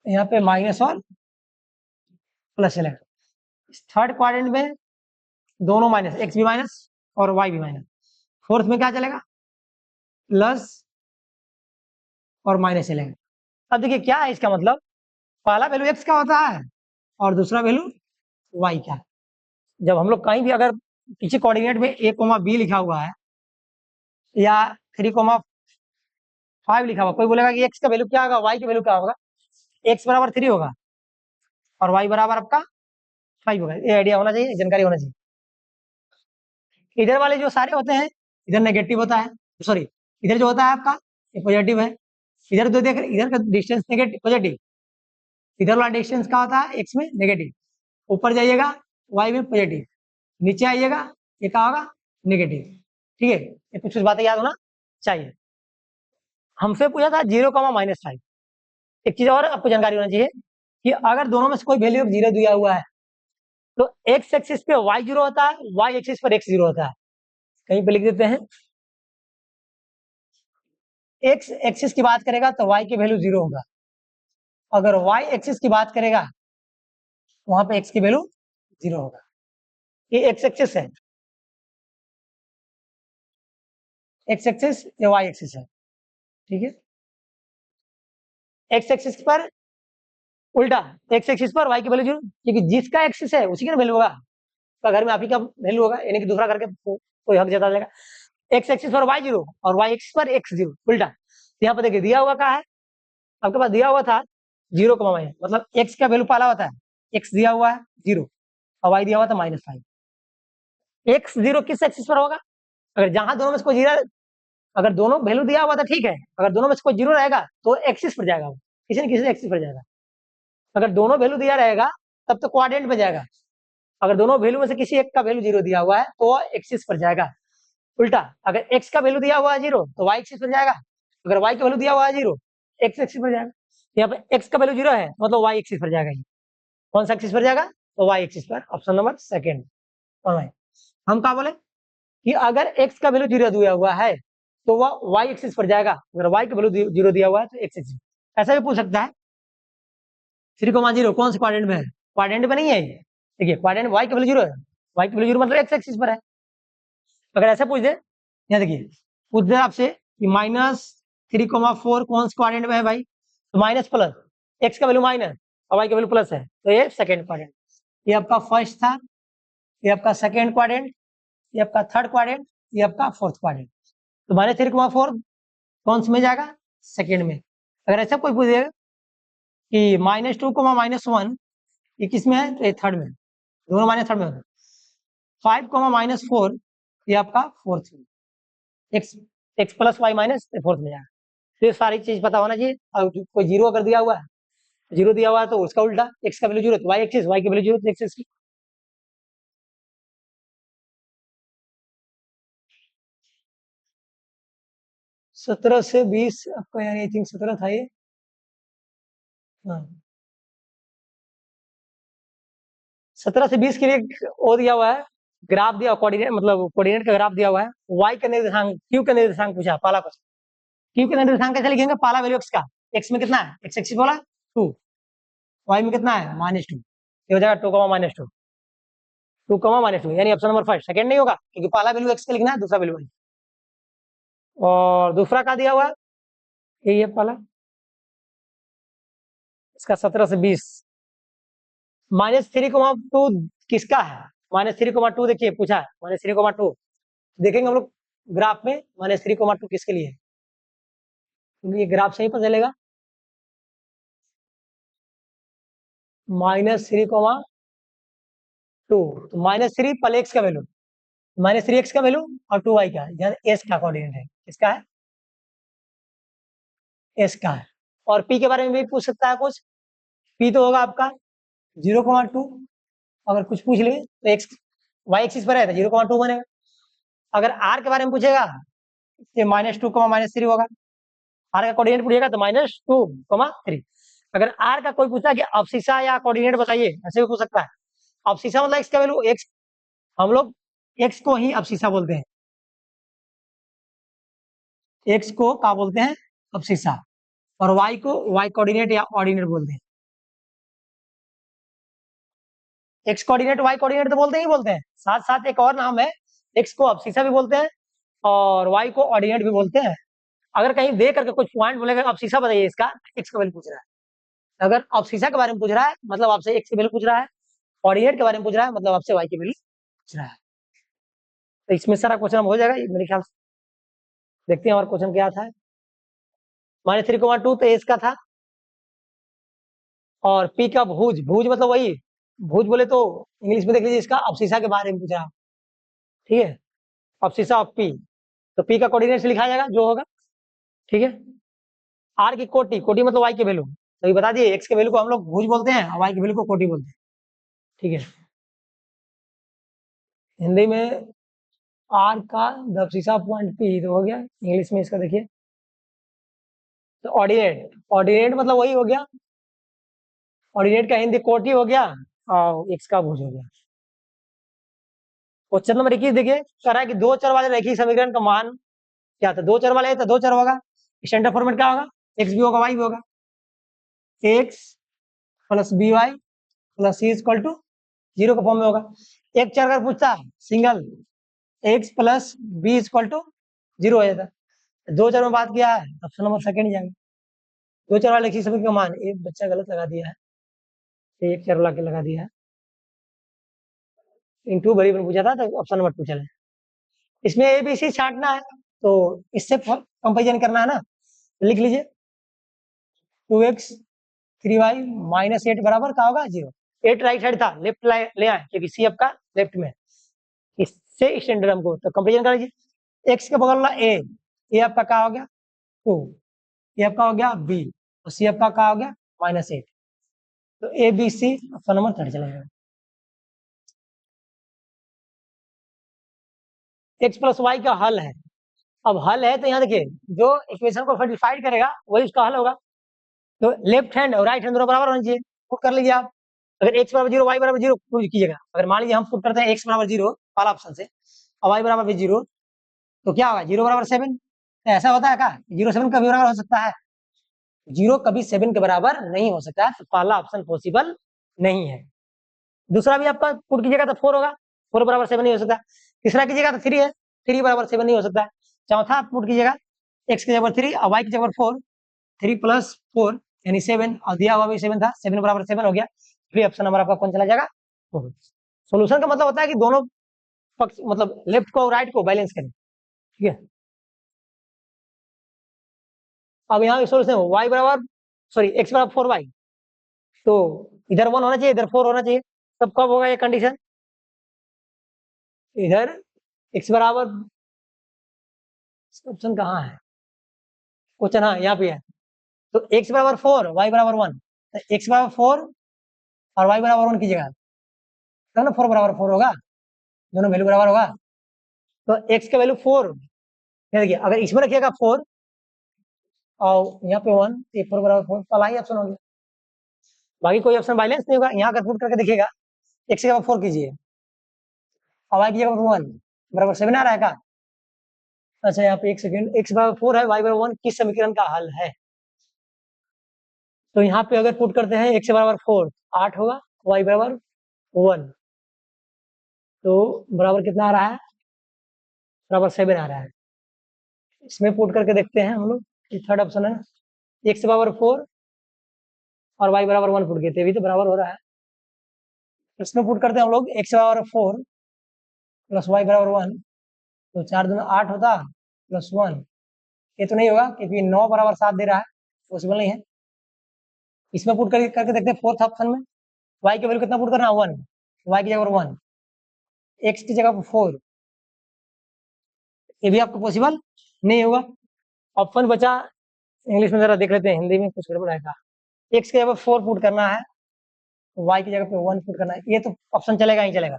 यहाँ पे माइनस और प्लस चलेगा। थर्ड क्वाड्रेंट में दोनों माइनस, x भी माइनस और y भी माइनस। फोर्थ में क्या चलेगा, प्लस और माइनस चलेगा। अब देखिए क्या है इसका मतलब, पहला वैल्यू x का होता है और दूसरा वैल्यू y का। जब हम लोग कहीं भी अगर किसी कोऑर्डिनेट में a, b लिखा हुआ है या 3,5 लिखा हुआ, कोई बोलेगा कि x का वैल्यू क्या होगा, y की वैल्यू क्या होगा, x = 3 होगा और y = आपका 5 होगा। ये आइडिया होना चाहिए, जानकारी होना चाहिए। इधर वाले जो सारे होते हैं इधर नेगेटिव होता है, सॉरी इधर जो होता है आपका ये पॉजिटिव है, इधर तो देख इधर का डिस्टेंस नेगेटिव पॉजिटिव, इधर वाला डिस्टेंस क्या होता है x में नेगेटिव, ऊपर जाइएगा y में पॉजिटिव, नीचे आइएगा ये क्या होगा नेगेटिव। ठीक है, ये कुछ बातें याद होना चाहिए। हमसे पूछा था 0,-5। एक चीज और आपको जानकारी होना चाहिए कि अगर दोनों में से कोई वैल्यू 0 दिया हुआ है तो x एक्सिस पे y 0 होता है, y एक्सिस पर x 0 होता है। कहीं पे लिख देते हैं, x एक्सिस की बात करेगा तो y की वैल्यू 0 होगा अगर वाई एक्सिस की बात करेगा वहां पे एक्स की वैल्यू 0 होगा। ये एक्स एक्सिस है, एक्स एक्सिस या वाई एक्सिस है, ठीक है। एक्स एक्सिस पर उल्टा, एक्स एक्सिस पर वाई की वैल्यू 0, क्योंकि जिसका एक्सिस है उसी का वैल्यू होगा। तो घर में आप ही का वैल्यू होगा, यानी कि दूसरा करके कोई हक जता देगा। एक्स एक्सिस पर वाई 0 और वाई एक्सिस पर एक्स 0, उल्टा। यहाँ पर देखिए दिया हुआ क्या है, आपके पास दिया हुआ था 0 कमा वाई, मतलब एक्स का वैल्यू पाला होता है, एक्स दिया हुआ है 0 और वाई दिया हुआ था -5। एक्स 0 किस एक्सिस पर होगा? अगर जहां दोनों में से कोई जीरो, अगर दोनों वैल्यू दिया हुआ था ठीक है, अगर दोनों में से कोई 0 रहेगा तो एक्सिस पर जाएगा, वो किसी न किसी एक्सिस पर जाएगा। अगर दोनों वैल्यू दिया रहेगा तब तो क्वाड्रेंट में जाएगा। अगर दोनों वैल्यू में से किसी एक का वैल्यू 0 दिया हुआ है तो वो एक्सिस पर जाएगा। उल्टा, अगर एक्स का वैल्यू दिया हुआ है 0 तो वाई एक्सिस पर जाएगा, अगर वाई का वैल्यू दिया हुआ है 0 एक्स एक्सिस पर जाएगा। यहाँ पे एक्स का वैल्यू 0 है मतलब वाई एक्सिस पर जाएगा। ये कौन सा एक्सिस पर जाएगा? तो वाई एक्सिस पर। Option number second. हम क्या बोले कि अगर एक्स का वैल्यू 0 दिया हुआ है तो वह वाई एक्सिस पर जाएगा, अगर वाई का वैल्यू 0 दिया हुआ है तो एक्स एक्सिस। ऐसा भी पूछ सकता है 3,0 कौन से क्वाड्रेंट में है? क्वाड्रेंट में नहीं है ये। देखिए क्वाड्रेंट वाई का वैल्यू 0 है, वाई का वैल्यू 0 मतलब एक्स एक्सिस पर है। अगर ऐसा पूछ दे, यहाँ देखिए पूछ दे आपसे कि -3,4 कौन से क्वाड्रेंट में है भाई, तो माइनस प्लस, एक्स का वैल्यू माइनस और वाई का वैल्यू प्लस है, तो ये सेकेंड क्वाड्रेंट। ये आपका फर्स्ट था, ये आपका सेकेंड क्वाड्रेंट, ये आपका थर्ड क्वाड्रेंट, ये आपका फोर्थ क्वाड्रेंट। तो -3,4 कौन से में जाएगा? सेकेंड में। अगर ऐसा कोई पूछेगा कि -2, -1 ये किस में है, तो ये थर्ड में, दोनों माइनस थर्ड में होता है। 5, -4 ये आपका फोर्थ में, X X plus Y minus fourth में जाएगा। तो ये सारी चीज पता होना चाहिए। और कोई 0 अगर दिया हुआ है, 0 दिया हुआ है तो उसका उल्टा, एक्स का वैल्यू 0 तो वाई एक्सिस, वाई की वैल्यू 0 तो एक्स एक्सिस। 17 से 20 आपका, यानी आई थिंक 17 था ये। हाँ, 17 से 20 के लिए वो दिया हुआ है, ग्राफ दिया, कोऑर्डिनेट मतलब कोऑर्डिनेट का ग्राफ दिया हुआ है। वाई का निर्देशांक, क्यू का निर्देशांक पूछा, पहला क्वेश्चन। क्यू का निर्देशांक कैसे लिखेंगे? पहला वैल्यू एक्स का, एक्स में कितना है, एक्स एक्सिस बोला 2, वाई में कितना है -2, ये हो जाएगा 2, -2, 2, -2, यानी ऑप्शन नंबर फर्स्ट। सेकंड नहीं होगा क्योंकि पहला वैल्यू एक्स का लिखना है, दूसरा वैल्यू वाई। और दूसरा का दिया हुआ है, यही है पहला, इसका 17 से 20। -3,2 किसका है? -3,2 देखिए पूछा है, -3,2 देखेंगे हम लोग ग्राफ में, -3,2 किसके लिए है, क्योंकि ये ग्राफ से ही पता चलेगा। -3,2 तो -3 पहले एक्स का वैल्यू, -3 एक्स का वैल्यू और 2 वाई का है, यहाँ एस का कोऑर्डिनेट है, किसका है? एस का है। और पी के बारे में भी पूछ सकता है कुछ, पी तो होगा आपका 0,2, अगर कुछ पूछ ले तो एक्स वाई एक्सिस पर है तो 0,2 बनेगा। अगर आर के बारे में पूछेगा ये -2, -3 होगा। आर का कोऑर्डिनेट पूछेगा तो -2, 3। अगर आर का कोई पूछा कि अवशिषा या कोऑर्डिनेट बताइए, ऐसे भी पूछ सकता है। अवशिषा मतलब एक्स का वैल्यू, एक्स हम लोग एक्स को ही अवशिषा बोलते हैं, एक्स को क्या बोलते हैं? अवशिषा। और वाई को वाई कोऑर्डिनेट या ऑर्डिनेट बोलते हैं। एक्स कोऑर्डिनेट वाई कोऑर्डिनेट तो बोलते ही बोलते हैं, साथ साथ एक और नाम है, एक्स को अवशिषा भी बोलते हैं और वाई को ऑर्डिनेट भी बोलते हैं। अगर कहीं दे करके कुछ पॉइंट बोलेगा अवशिषा बताइए इसका, एक्स का वैल्यू पूछ रहा है। अगर अवशिषा के बारे में पूछ रहा है मतलब आपसे एक्स की वैल्यू पूछ रहा है, ऑर्डिनेट के बारे में पूछ रहा है मतलब आपसे वाई की वैल्यू पूछ रहा है। तो इसमें सारा क्वेश्चन हो जाएगा मेरे ख्याल से। देखते हैं और क्वेश्चन क्या था। -3,2 तो एस का था। और पी का भुज, भुज मतलब वही, भुज बोले तो इंग्लिश में देख लीजिए, इसका अवशिषा के बारे में पूछ रहा है, ठीक है, अवशिषा ऑफ पी। तो पी का कोऑर्डिनेट लिखा जाएगा जो होगा, ठीक है। आर की कोटि, कोटि मतलब वाई की वैल्यू, तो ये बता दिए एक्स के वैल्यू को हम लोग भुज बोलते हैं और वाई की वैल्यू को कोटि बोलते हैं, ठीक है। हिंदी में आर का अवशिषा पॉइंट पी तो हो गया, इंग्लिश में इसका देखिए तो ऑर्डिनेट, ऑर्डिनेट मतलब वही हो गया, ऑर्डिनेट का हिंदी कोटि हो गया और एक्स का भुज हो गया। क्वेश्चन नंबर 21 देखिए, कह रहा है कि दो चर वाले रैखिक समीकरण का मान क्या था? दो चर वाले है तो दो चर होगा, स्टैंडर्ड फॉर्मेट क्या होगा? एक्स भी होगा वाई भी होगा। X plus B Y plus C equal to 0 के फॉर्म में होगा। एक चर अगर पूछता है single X plus B equal to 0 हो जाता है। दो चर में बात किया है, ऑप्शन नंबर सेकंड ही जाएंगे। दो चर वाले लिखी सभी का मान, एक बच्चा गलत लगा दिया है, एक चर ला के लगा दिया है। इन टू वेरिएबल पूछा था तो ऑप्शन नंबर 2 चले। इसमें ए बी सी छांटना है तो इससे कंपेरिजन करना है ना, लिख लीजिए 2x 3y माइनस 8 बराबर क्या होगा 0। 8 राइट साइड था, लेफ्ट ले आए क्योंकि सी आपका लेफ्ट में, इससे स्टैंडर्ड हमको तो कंपेरिजन कर लीजिए। x के बगल वाला a, ये आपका क्या हो गया 2, ये आपका हो गया b और c आपका क्या हो गया -8। तो A B C option number 3 चलेगा। x प्लस वाई का हल है। अब हल है तो यहाँ देखिए जो इक्वेशन को डिफाइड करेगा वही उसका हल होगा। तो लेफ्ट हैंड और राइट हैंड दोनों बराबर होना चाहिए, पुट कर लीजिए आप। अगर x बराबर 0 y बराबर 0 पुट कीजिएगा। अगर मान लीजिए हम पुट करते हैं x बराबर 0 पहला ऑप्शन से और y बराबर भी 0 तो क्या होगा 0 बराबर 7। ऐसा होता है क्या 0 7 कभी बराबर हो सकता है? 0 कभी 7 के बराबर नहीं हो सकता है, तो पहला ऑप्शन पॉसिबल नहीं है। दूसरा भी आपका पुट कीजिएगा तो 4 होगा, 4 बराबर 7 नहीं हो सकता। तीसरा कीजिएगा तो 3 है, 3 बराबर 7 नहीं हो सकता। चौथा पुट कीजिएगा x की जगह 3 और y की जगह 4, 3 प्लस 4 यानी 7 और दिया हुआ भी 7 था, 7 बराबर 7 हो गया। फिर ऑप्शन नंबर आपका कौन चला जाएगा 4। सोल्यूशन का मतलब होता है कि दोनों पक्ष मतलब लेफ्ट को और राइट को बैलेंस करें, ठीक है। अब यहाँ सोल्यूशन y बराबर सॉरी x बराबर 4y, तो इधर 1 होना चाहिए इधर 4 होना चाहिए। तब कब होगा ये कंडीशन? इधर x बराबर, ऑप्शन कहाँ है क्वेश्चन, हाँ यहाँ पे है। तो x बराबर 4 y बराबर 1, तो x बराबर 4 और y बराबर 1 कीजिएगा तब ना 4 बराबर 4 होगा, दोनों वैल्यू बराबर होगा। तो x का वैल्यू 4, देखिए अगर इसमें रखिएगा 4 और यहाँ पे 1, ये 4 बराबर 4 पहला ही ऑप्शन हो गया, बाकी कोई ऑप्शन बैलेंस नहीं होगा। यहाँ अगर पुट करके देखिएगा x की जगह 4 कीजिए और y की जगह 1 बराबर 7 आ रहा है क्या? अच्छा यहाँ पे एक सेकंड, x बराबर 4 है y बराबर 1 किस समीकरण का हल है? तो यहाँ पे अगर पुट करते हैं x बराबर 4 8 होगा, y बराबर 1 तो बराबर कितना आ रहा है बराबर 7 आ रहा है। इसमें पुट करके देखते हैं हम लोग, ये थर्ड ऑप्शन है ना, x बराबर 4 और y बराबर 1 पुट किए भी तो बराबर हो रहा है। इसमें पुट करते हैं हम लोग x बराबर 4 प्लस y बराबर 1, तो 4 दूना 8 होता प्लस 1, ये तो नहीं होगा क्योंकि 9 बराबर 7 दे रहा है, पॉसिबल नहीं है। इसमें पुट करके देखते हैं फोर्थ ऑप्शन में, y की वैल्यू कितना पुट करना 1, y की जगह 1, x की जगह 4, ये भी आपको पॉसिबल नहीं होगा। ऑप्शन बचा इंग्लिश में जरा देख लेते हैं, हिंदी में कुछ गड़बड़ आएगा। x की जगह 4 पुट करना है, y की जगह पे 1 पुट करना है, ये तो ऑप्शन चलेगा ही चलेगा,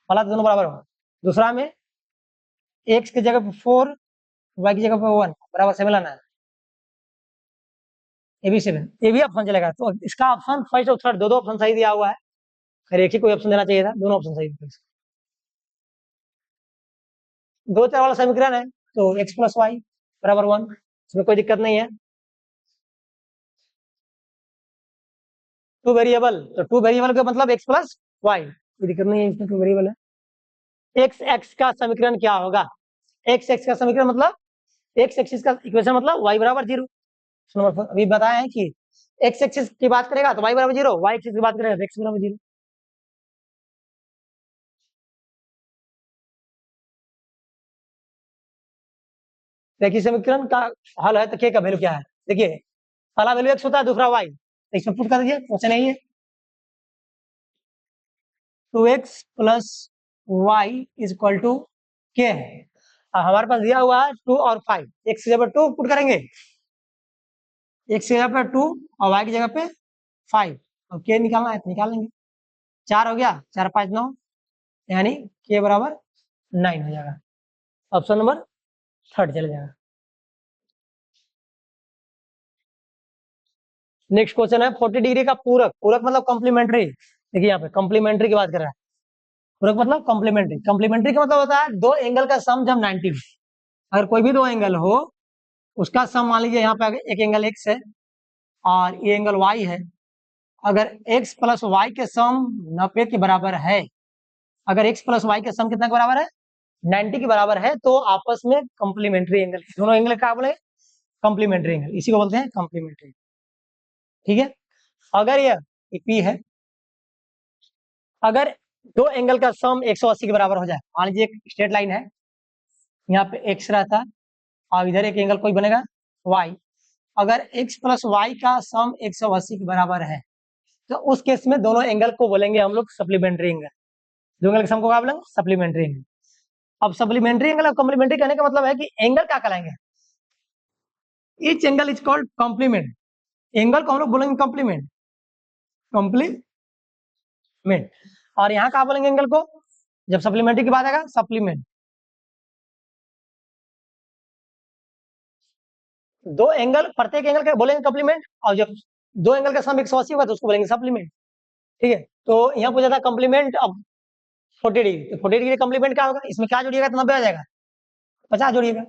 पहला तो दोनों बराबर होगा। दूसरा में x की जगह पे 4 y की जगह पे 1 बराबर 7 लाना है, ये भी 7, ये भी ऑप्शन चलेगा। तो इसका ऑप्शन फर्स्ट और थर्ड दो ऑप्शन सही दिया हुआ है, खैर एक ही कोई ऑप्शन देना चाहिए था, दोनों ऑप्शन सही थे। दो चर वाला समीकरण है तो x प्लस वाई बराबर 1, इसमें कोई दिक्कत नहीं है। टू वेरिएबल, तो टू वेरिएबल का मतलब x प्लस वाई, कोई दिक्कत नहीं है, इसमें टू वेरिएबल है। एक्स एक्स का समीकरण क्या होगा? एक्स एक्स का समीकरण मतलब एक्स एक्सिस का इक्वेशन मतलब y बराबर 0। अभी बताया है कि एक्स एक्सिस की बात करेगा तो y बराबर 0, y एक्सिस की बात करेगा तो x बराबर 0। देखिए समीकरण का हल है तो k का वैल्यू क्या है, देखिए पहला वैल्यू x होता है, दूसरा y, तो इसमें पुट कर दीजिए, क्वेश्चन नहीं है। 2x plus Y is equal to k है, हमारे पास दिया हुआ है 2 और 5, x की जगह 2 पुट करेंगे, x की जगह पे 2 और y की जगह पे 5 और k निकालना है तो निकाल लेंगे। 4 हो गया, 4 5 9 यानी k बराबर 9 हो जाएगा, ऑप्शन नंबर थर्ड चले जाएगा। नेक्स्ट क्वेश्चन है 40 डिग्री का पूरक, पूरक मतलब कॉम्प्लीमेंट्री, देखिए यहाँ पे कॉम्प्लीमेंट्री की बात कर रहा है, पूरक मतलब कॉम्प्लीमेंट्री, कॉम्प्लीमेंट्री का मतलब होता है दो एंगल का सम जब 90 हो, अगर कोई भी दो एंगल हो उसका सम मान लीजिए यहाँ पे एक एंगल x है और ये एंगल y है। अगर x प्लस वाई के सम 90 के बराबर है, अगर x प्लस वाई के सम कितना के बराबर है, 90 के बराबर है, तो आपस में कंप्लीमेंट्री एंगल, दोनों एंगल क्या बोले, कंप्लीमेंट्री एंगल, इसी को बोलते हैं कंप्लीमेंट्री। ठीक है। अगर यह P है, अगर दो एंगल का सम 180 के बराबर हो जाए, मान लीजिए एक स्ट्रेट लाइन है, यहाँ पे x रहता है और इधर एक एंगल कोई बनेगा y, अगर x प्लस वाई का सम 180 के बराबर है, तो उस केस में दोनों एंगल को बोलेंगे हम लोग सप्लीमेंट्री एंगल। दो एंगल के सम को क्या बोलेंगे, सप्लीमेंट्री एंगल। अब सप्लीमेंट्री एंगल और कॉम्प्लीमेंट्री कहने का मतलब है कि एंगल क्या कहलाएंगे, each angle is called complement, angle को हम लोग बोलेंगे कॉम्प्लीमेंट, कॉम्प्लीमेंट। और यहाँ क्या बोलेंगे एंगल को, जब सप्लीमेंट्री की बात आएगा, सप्लीमेंट। दो एंगल, प्रत्येक एंगल का बोलेंगे कॉम्प्लीमेंट, और जब दो एंगल का सम 180 होगा तो उसको बोलेंगे सप्लीमेंट। ठीक है। तो यहाँ पूछा था कॉम्प्लीमेंट अब 40 डिग्री, तो 40 डिग्री कॉम्प्लीमेंट क्या होगा, इसमें क्या जोड़िएगा तो 90 आ जाएगा, 50 जोड़िएगा,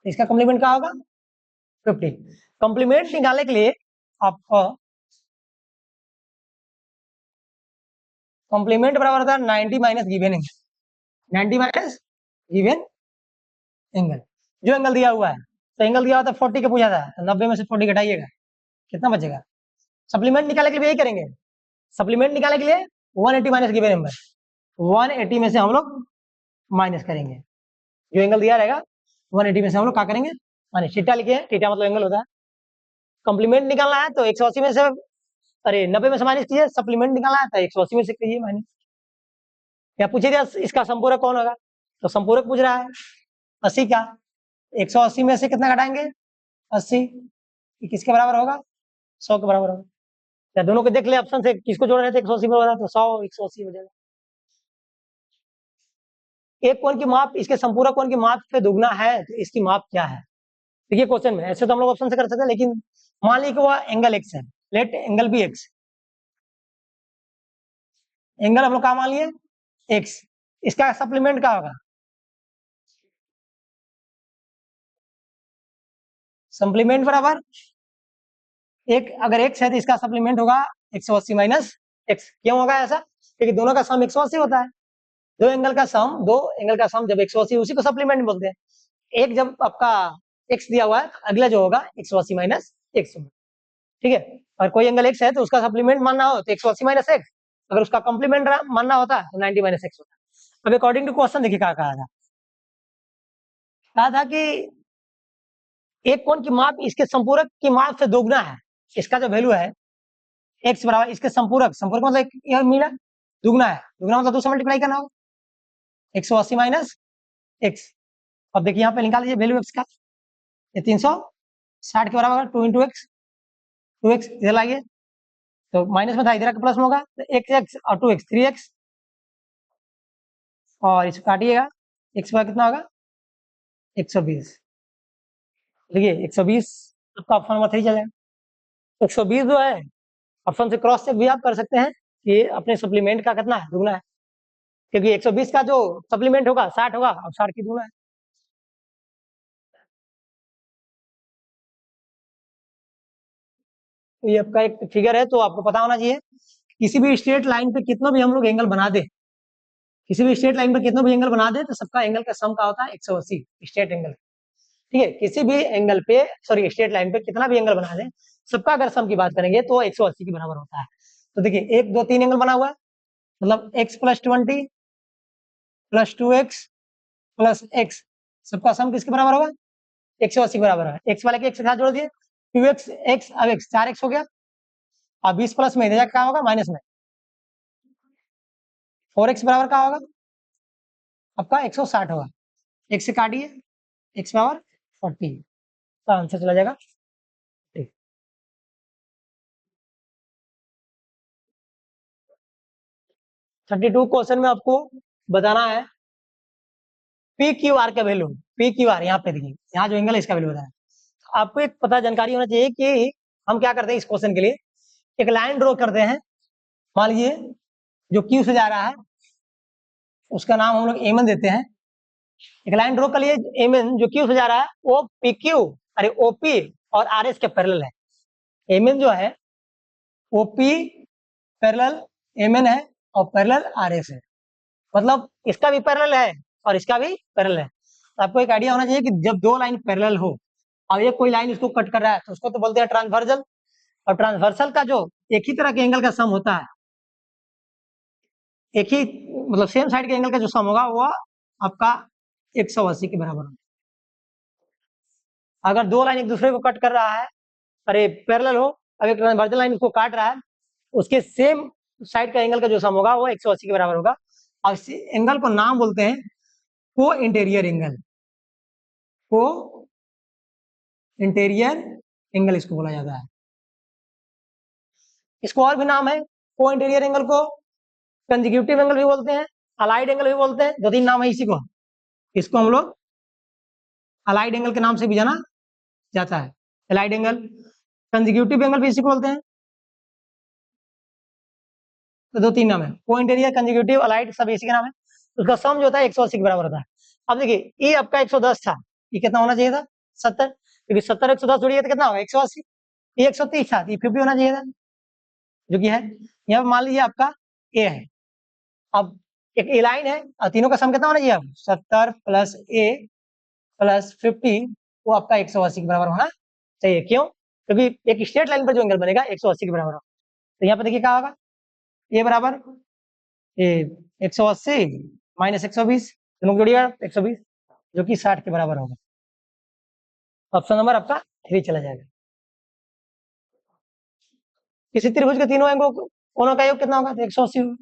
इसका कॉम्प्लीमेंट क्या होगा 50। कॉम्प्लीमेंट निकालने के लिए आपको कॉम्प्लीमेंट बराबर होता है 90 minus given angle, 90 minus given angle, जो एंगल दिया हुआ है, तो एंगल दिया हुआ था 40 का पूछा था, तो 90 में से 40 घटाइएगा, कितना बचेगा। सप्लीमेंट निकालने के लिए यही करेंगे, सप्लीमेंट निकालने के लिए 180 माइनस गिवन एंगल, 180 में से हम लोग माइनस करेंगे, जो एंगल दिया रहेगा 180 में से हम लोग क्या करेंगे माइनस, थीटा लिखे, थीटा मतलब एंगल होता है। कॉम्प्लीमेंट निकालना है तो 180 में से, अरे 90 में से माइनस कीजिए, सप्लीमेंट निकालना है तो 180 में से कीजिए माइनस। क्या पूछिएगा इसका संपूरक कौन होगा, तो संपूरक पूछ रहा है 80 का, 180 में से कितना घटाएंगे 80, किसके बराबर होगा 100 के बराबर होगा। या दोनों को देख ले ऑप्शन से, किसको जोड़ रहे थे 180 बराबर, तो 100 180 हो जाएगा। एक कोण की माप इसके संपूरक कोण की माप से दुगना है, तो इसकी माप क्या है। देखिए क्वेश्चन में ऐसे तो हम लोग ऑप्शन से कर सकते हैं, लेकिन मान लीजिए कि वह एंगल एक्स है, लेट एंगल भी एक्स, एंगल हम लोग क्या मान लिए एक्स, इसका सप्लीमेंट क्या होगा, सप्लीमेंट बराबर एक, अगर एक्स है तो इसका सप्लीमेंट होगा 180 माइनस एक्स। क्यों होगा ऐसा, क्योंकि दोनों का सम 180 होता है, दो एंगल का सम, दो एंगल का सम जब 180, उसी को सप्लीमेंट बोलते हैं। एक जब आपका एक्स दिया हुआ है, अगला जो होगा 180 माइनस एक्स होगा। ठीक है। और कोई एंगल एक्स है तो उसका सप्लीमेंट मानना हो तो 180 माइनस एक्स, अगर उसका कॉम्प्लीमेंट मानना होता है तो 90 माइनस एक्स होता है। अब अकॉर्डिंग टू क्वेश्चन देखिए क्या कहा था कि एक कोण की माप इसके संपूरक की माप से दोगुना है, इसका जो वैल्यू है एक्स बराबर इसके संपूरक, संपूरक मतलब यह मीना दुगना है, दुगना मतलब 2 से मल्टीप्लाई करना होगा 180 माइनस एक्स। अब देखिए यहाँ पे निकाल लीजिए वैल्यू एक्स का, ये 360 के बराबर 2 इंटू एक्स, 2x इधर लाइए, तो माइनस में था इधर का प्लस में होगा, तो x और 2x 3x, और इसको काटिएगा, x का कितना होगा 120। देखिए 120 आपका ऑप्शन नंबर 3 चल जाएगा। 120 जो है ऑप्शन से क्रॉस चेक भी आप कर सकते हैं कि अपने सप्लीमेंट का कितना है, दुगना है, क्योंकि 120 का जो सप्लीमेंट होगा 60 होगा और 60 की दुगना है। तो ये आपका एक फिगर है, तो आपको पता होना चाहिए किसी भी स्ट्रेट लाइन पे कितना भी हम लोग एंगल बना दे, किसी भी स्ट्रेट लाइन पे कितना भी एंगल बना दे, तो सबका एंगल का सम का होता है 180 स्ट्रेट एंगल। ठीक है। किसी भी एंगल पे, सॉरी स्ट्रेट लाइन पे कितना भी एंगल बना दे, सबका अगर सम की बात करेंगे तो 180 के बराबर होता है। तो देखिए 1 2 3 एंगल बना हुआ है, मतलब x plus 20 plus 2x plus x, सबका सम किसके बराबर होगा 180 के बराबर है। x वाले के x के साथ जोड़ दिए, 2x x, अब x 4x हो गया, और 20 प्लस में इधर क्या होगा माइनस में 4x बराबर क्या होगा आपका 160 होगा, x से काटिए x बराबर 40 का आंसर चला जाएगा। 32 क्वेश्चन में आपको बताना है पी क्यू आर का वैल्यू, पी क्यू आर यहाँ पे देखिए, यहाँ जो एंगल है इसका वैल्यू बताना है। आपको एक पता जानकारी होना चाहिए कि हम क्या करते हैं इस क्वेश्चन के लिए, एक लाइन ड्रॉ करते हैं, मान लीजिए जो क्यू से जा रहा है उसका नाम हम लोग एमन देते हैं, एक लाइन ड्रॉ कर लिए एमन जो क्यू से जा रहा है, वो पी क्यू, अरे ओपी और आर एस के पैरेलल है, एम एन जो है ओपी पैरेलल एम एन है और पैरेलल आर एस है, मतलब इसका भी पैरेलल है और इसका भी पैरेलल है। तो आपको एक आइडिया होना चाहिए कि जब दो लाइन पैरेलल हो और ये कोई लाइन इसको कट कर रहा है तो उसको तो बोलते हैं ट्रांसवर्सल, और ट्रांसवर्सल का जो एक ही तरह के एंगल का सम होता है, एक ही मतलब सेम साइड के एंगल का जो सम होगा वो आपका 180 के बराबर होगा। अगर दो लाइन एक दूसरे को कट कर रहा है, अरे पैरेलल हो, अगर ट्रांसवर्सल लाइन इसको काट रहा है, उसके सेम साइड का एंगल का जो सम होगा वो 180 के बराबर होगा। और इस एंगल को नाम बोलते हैं को इंटीरियर एंगल, को इंटीरियर एंगल इसको बोला जाता है। इसको और भी नाम है, को इंटीरियर एंगल को कंजिक्यूटिव एंगल भी बोलते हैं, अलाइड एंगल भी बोलते हैं, दो तीन नाम है इसी को। इसको हम लोग अलाइड एंगल के नाम से भी जाना जाता है, अलाइड एंगल, कंजिक्यूटिव एंगल भी इसी को बोलते हैं। तो दो तीन नाम है, को इंटीरियर, कंजिक्यूटिव, अलाइड, सब इसी के नाम है। उसका सम जो होता है 180 के बराबर होता है। अब देखिए ये आपका 110 था, ये कितना होना चाहिए था 70, क्योंकि 70 110 जोड़िए तो कितना होगा 180, ये 130 था, ये 50 होना चाहिए था जो कि है। यहाँ मान लीजिए आपका ए है, अब एक ए लाइन है और तीनों का सम कितना होना चाहिए, अब 70 प्लस ए प्लस 50 वो आपका 180 के बराबर होना चाहिए। क्यों? क्योंकि एक स्ट्रेट लाइन पर जो एंगल बनेगा 180 के बराबर होगा। तो यहाँ पे देखिए क्या होगा, ए बराबर ये 180 माइनस 120, दोनों को जोड़िएगा 120 जो कि 60 के बराबर होगा। ऑप्शन नंबर आपका 3 चला जाएगा। किसी त्रिभुज के तीनों एंगल कोणों का योग कितना होगा, तो 180 होगा।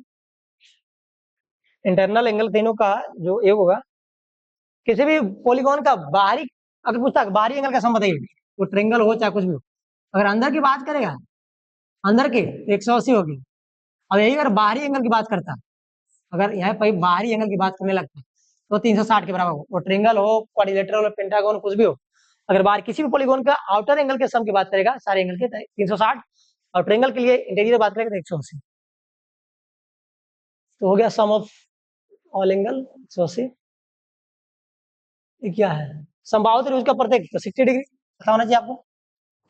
इंटरनल एंगल तीनों का जो योग होगा, किसी भी पॉलीगॉन का बाहरी, अगर पूछता है बाहरी एंगल का सम बताइए, वो ट्रेंगल हो चाहे कुछ भी हो, अगर अंदर की बात करेगा अंदर के 180 होगी। अब यही अगर बाहरी एंगल की बात करता, अगर यहाँ पे बाहरी एंगल की बात करने लगता तो 360 के बराबर हो, वो ट्रेंगल हो, क्वाड्रिलेटरल हो, पेंटागन, कुछ भी हो। अगर बाहर किसी भी पॉलीगॉन का आउटर एंगल के सम की बात करेगा सारे एंगल के 360, और ट्रेंगल के लिए इंटीरियर बात करेगा तो 180। तो हो गया सम ऑफ ऑल एंगल 180। क्या है संभावित त्रिभुज का प्रत्येक, तो 60 डिग्री पता होना चाहिए आपको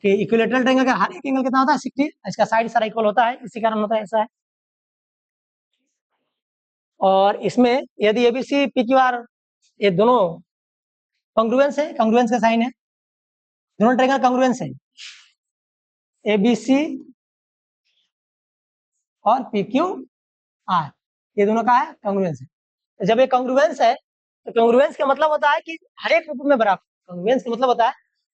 कि इक्विलेटरल ट्रायंगल का हर एक एंगल कितना होता है 60, इसका साइड सारा इक्वल होता है, इसी कारण होता है ऐसा है। और इसमें यदि एबीसी पी क्यू आर ये दोनों कांग्रुएंस है, कांग्रुएंस का साइन है, दोनों ट्रायंगल कांग्रुएंस है, एबीसी और पी क्यू आर ये दोनों का है कांग्रुएंस है। जब ये कांग्रुएंस है तो कांग्रुएंस का मतलब होता है कि हर एक रूप में बराबर, कांग्रुएंस का मतलब होता है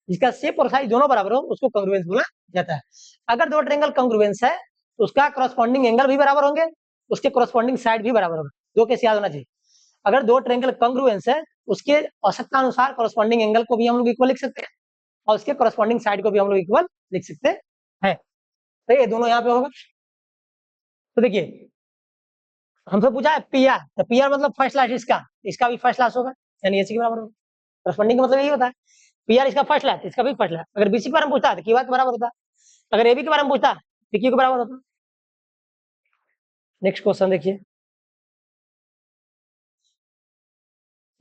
जिसका शेप और साइज दोनों बराबर हो उसको कांग्रुएंस बोला जाता है। अगर दो ट्रायंगल कांग्रुएंस है तो उसका करस्पॉन्डिंग एंगल भी बराबर होंगे, उसके करस्पॉन्डिंग साइड भी बराबर होगा, दो केस याद होना चाहिए। अगर दो ट्रायंगल कांग्रुएंस है उसके आवश्यकता अनुसार करस्पॉन्डिंग एंगल को भी हम लोग इक्वल लिख सकते हैं और उसके करस्पॉन्डिंग साइड को भी हम लोग इक्वल लिख सकते हैं। तो ये दोनों यहाँ पे होगा। तो देखिए हमसे पूछा है पी आर, तो पी आर मतलब फर्स्ट लास्ट इसका, इसका भी फर्स्ट लास्ट होगा, यानी एसी के बराबर होगा। करस्पॉन्डिंग का मतलब यही होता है, पी आर इसका फर्स्ट लास्ट, इसका भी फर्स्ट लास्ट। अगर बीसी के बारे में पूछता है तो क्यू आर के बराबर होता है, अगर एबी के बारे में पूछता है तो क्यू के बराबर होता है। नेक्स्ट क्वेश्चन देखिए,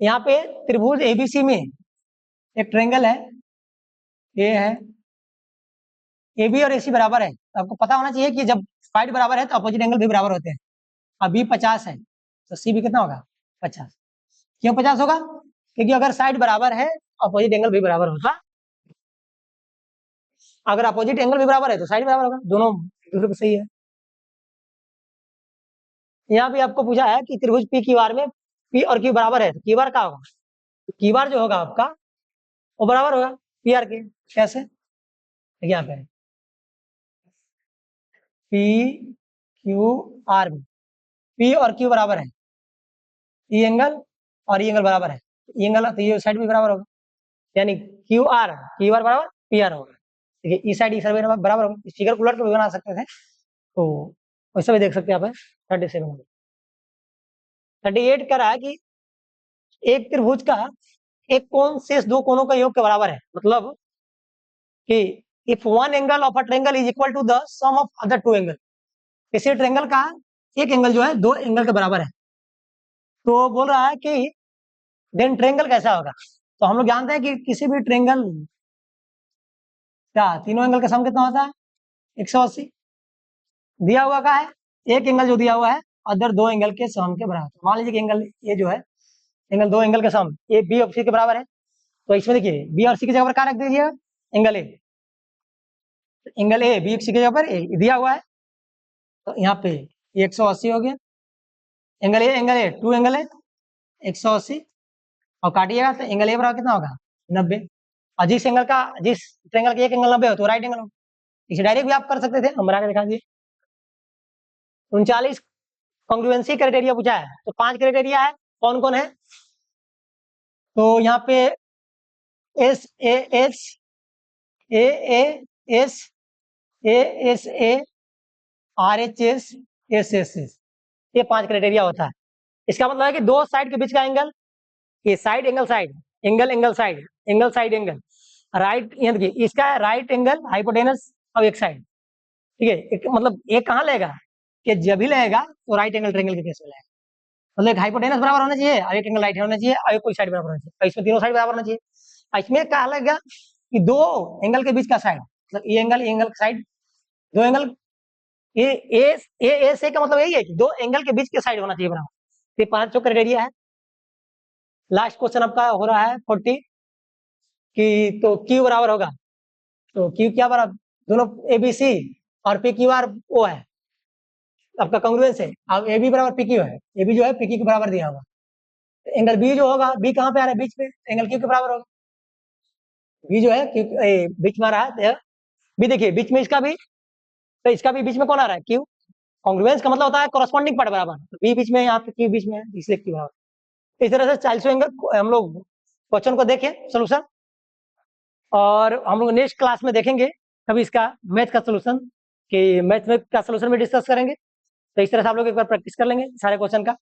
यहाँ पे त्रिभुज एबीसी में एक ट्रायंगल है, ये है, एबी और एसी बराबर है, तो आपको पता होना चाहिए कि जब साइड बराबर है तो अपोजिट एंगल भी बराबर होते हैं। अब बी 50 है तो सी भी कितना होगा 50। क्यों 50 होगा, क्योंकि अगर साइड बराबर है अपोजिट एंगल भी बराबर होगा, अगर अपोजिट एंगल भी बराबर है तो साइड बराबर होगा, दोनों दूसरे को सही है। यहाँ भी आपको पूछा है कि त्रिभुज पी क्यू आर में पी और क्यू बराबर है तो क्यू आर क्या होगा, तो क्यू आर जो होगा आपका वो बराबर होगा पी आर के। कैसे, यहाँ पे पी क्यू आर में पी और क्यू बराबर है, ई एंगल और ई एंगल बराबर है, ई एंगल तो ये साइड भी बराबर होगा, यानी क्यू आर बराबर पी आर होगा। देखिए ई साइड बराबर होगा, इस फिगर को उलट कर भी बना सकते थे तो वैसा भी देख सकते हैं आप। 37 38 कह रहा है कि एक त्रिभुज का एक कोण शेष दो कोणों का योग के बराबर है, मतलब कि if one angle of a triangle is equal to the sum of other two angle, किसी ट्रायंगल का एक एंगल जो है दो एंगल के बराबर है, तो बोल रहा है कि देन ट्रायंगल कैसा होगा। तो हम लोग जानते हैं कि किसी भी ट्रायंगल क्या तीनों एंगल का सम कितना होता है 180 दिया हुआ का है, एक एंगल जो दिया हुआ है अदर दो एंगल के सम के बराबर। मान लीजिए कि एंगल ये जो है एंगल दो एंगल का सम ए बी और सी के बराबर है, तो इसमें देखिए बी और सी की जगह पर क्या रख दीजिएगा, angle A. Angle A B C की जगह पर ए दिया हुआ है, तो यहाँ पे 180 हो गया। एंगल ए टू एंगल है 180 और काटिएगा तो एंगल ए बराबर कितना होगा 90। और जिस ट्रेंगल का एक एंगल 90 हो तो राइट एंगल हो। इसे डायरेक्ट भी आप कर सकते थे, हम बना के दिखा दिए। 39 कॉन्ग्रुएंसी क्राइटेरिया पूछा है, तो 5 क्राइटेरिया है, कौन कौन है, तो यहाँ पे S A S A S A S A R H S S S S, ये 5 क्राइटेरिया होता है। इसका मतलब है कि दो साइड के बीच का एंगल, ये side angle side angle angle side angle side angle right, ये देखिए इसका है राइट एंगल हाइपोटेनस और एक साइड, ठीक है। मतलब एक कहाँ लेगा कि जब भी लेगा तो राइट एंगल ट्रायंगल के केस में लेगा, मतलब एक हाइपोटेनस बराबर होना चाहिए और एक एंगल राइट होना चाहिए और एक कोई साइड बराबर होना चाहिए, और इसमें तीनों साइड बराबर होना चाहिए। और इसमें क्या लगेगा कि दो एंगल के बीच का साइड, मतलब ये एंगल का साइड, दो एंगल ए से का मतलब यही है कि दो एंगल के बीच के साइड होना चाहिए बराबर। ये 5 क्राइटेरिया है। लास्ट क्वेश्चन आपका हो रहा है 40 कि तो क्यू बराबर होगा, तो क्यू क्या बराबर, दोनों ए बी सी और पी क्यू आर ओ है आपका कांग्रुएंस है। अब ए बी बराबर पी क्यू है, ए बी जो है पी क्यू के बराबर दिया होगा, एंगल बी जो होगा, बी कहाँ पे आ रहा है बीच में, एंगल क्यू के बराबर होगा। बी जो है क्यू बीच में आ रहा है, बी देखिए बीच में इसका भी, तो इसका भी बीच में कौन आ रहा है क्यू। कांग्रुएंस का मतलब होता है कॉरेस्पॉन्डिंग पार्ट बराबर, तो बी बीच में यहाँ पे क्यू बीच में है इसलिए क्यू बराबर। इस तरह से 40 एंगल हम लोग क्वेश्चन को देखें सोल्यूशन, और हम लोग नेक्स्ट क्लास में देखेंगे कभी इसका मैथ का सोल्यूशन, कि मैथ में का सोल्यूशन भी डिस्कस करेंगे। तो इस तरह से आप लोग एक बार प्रैक्टिस कर लेंगे सारे क्वेश्चन का।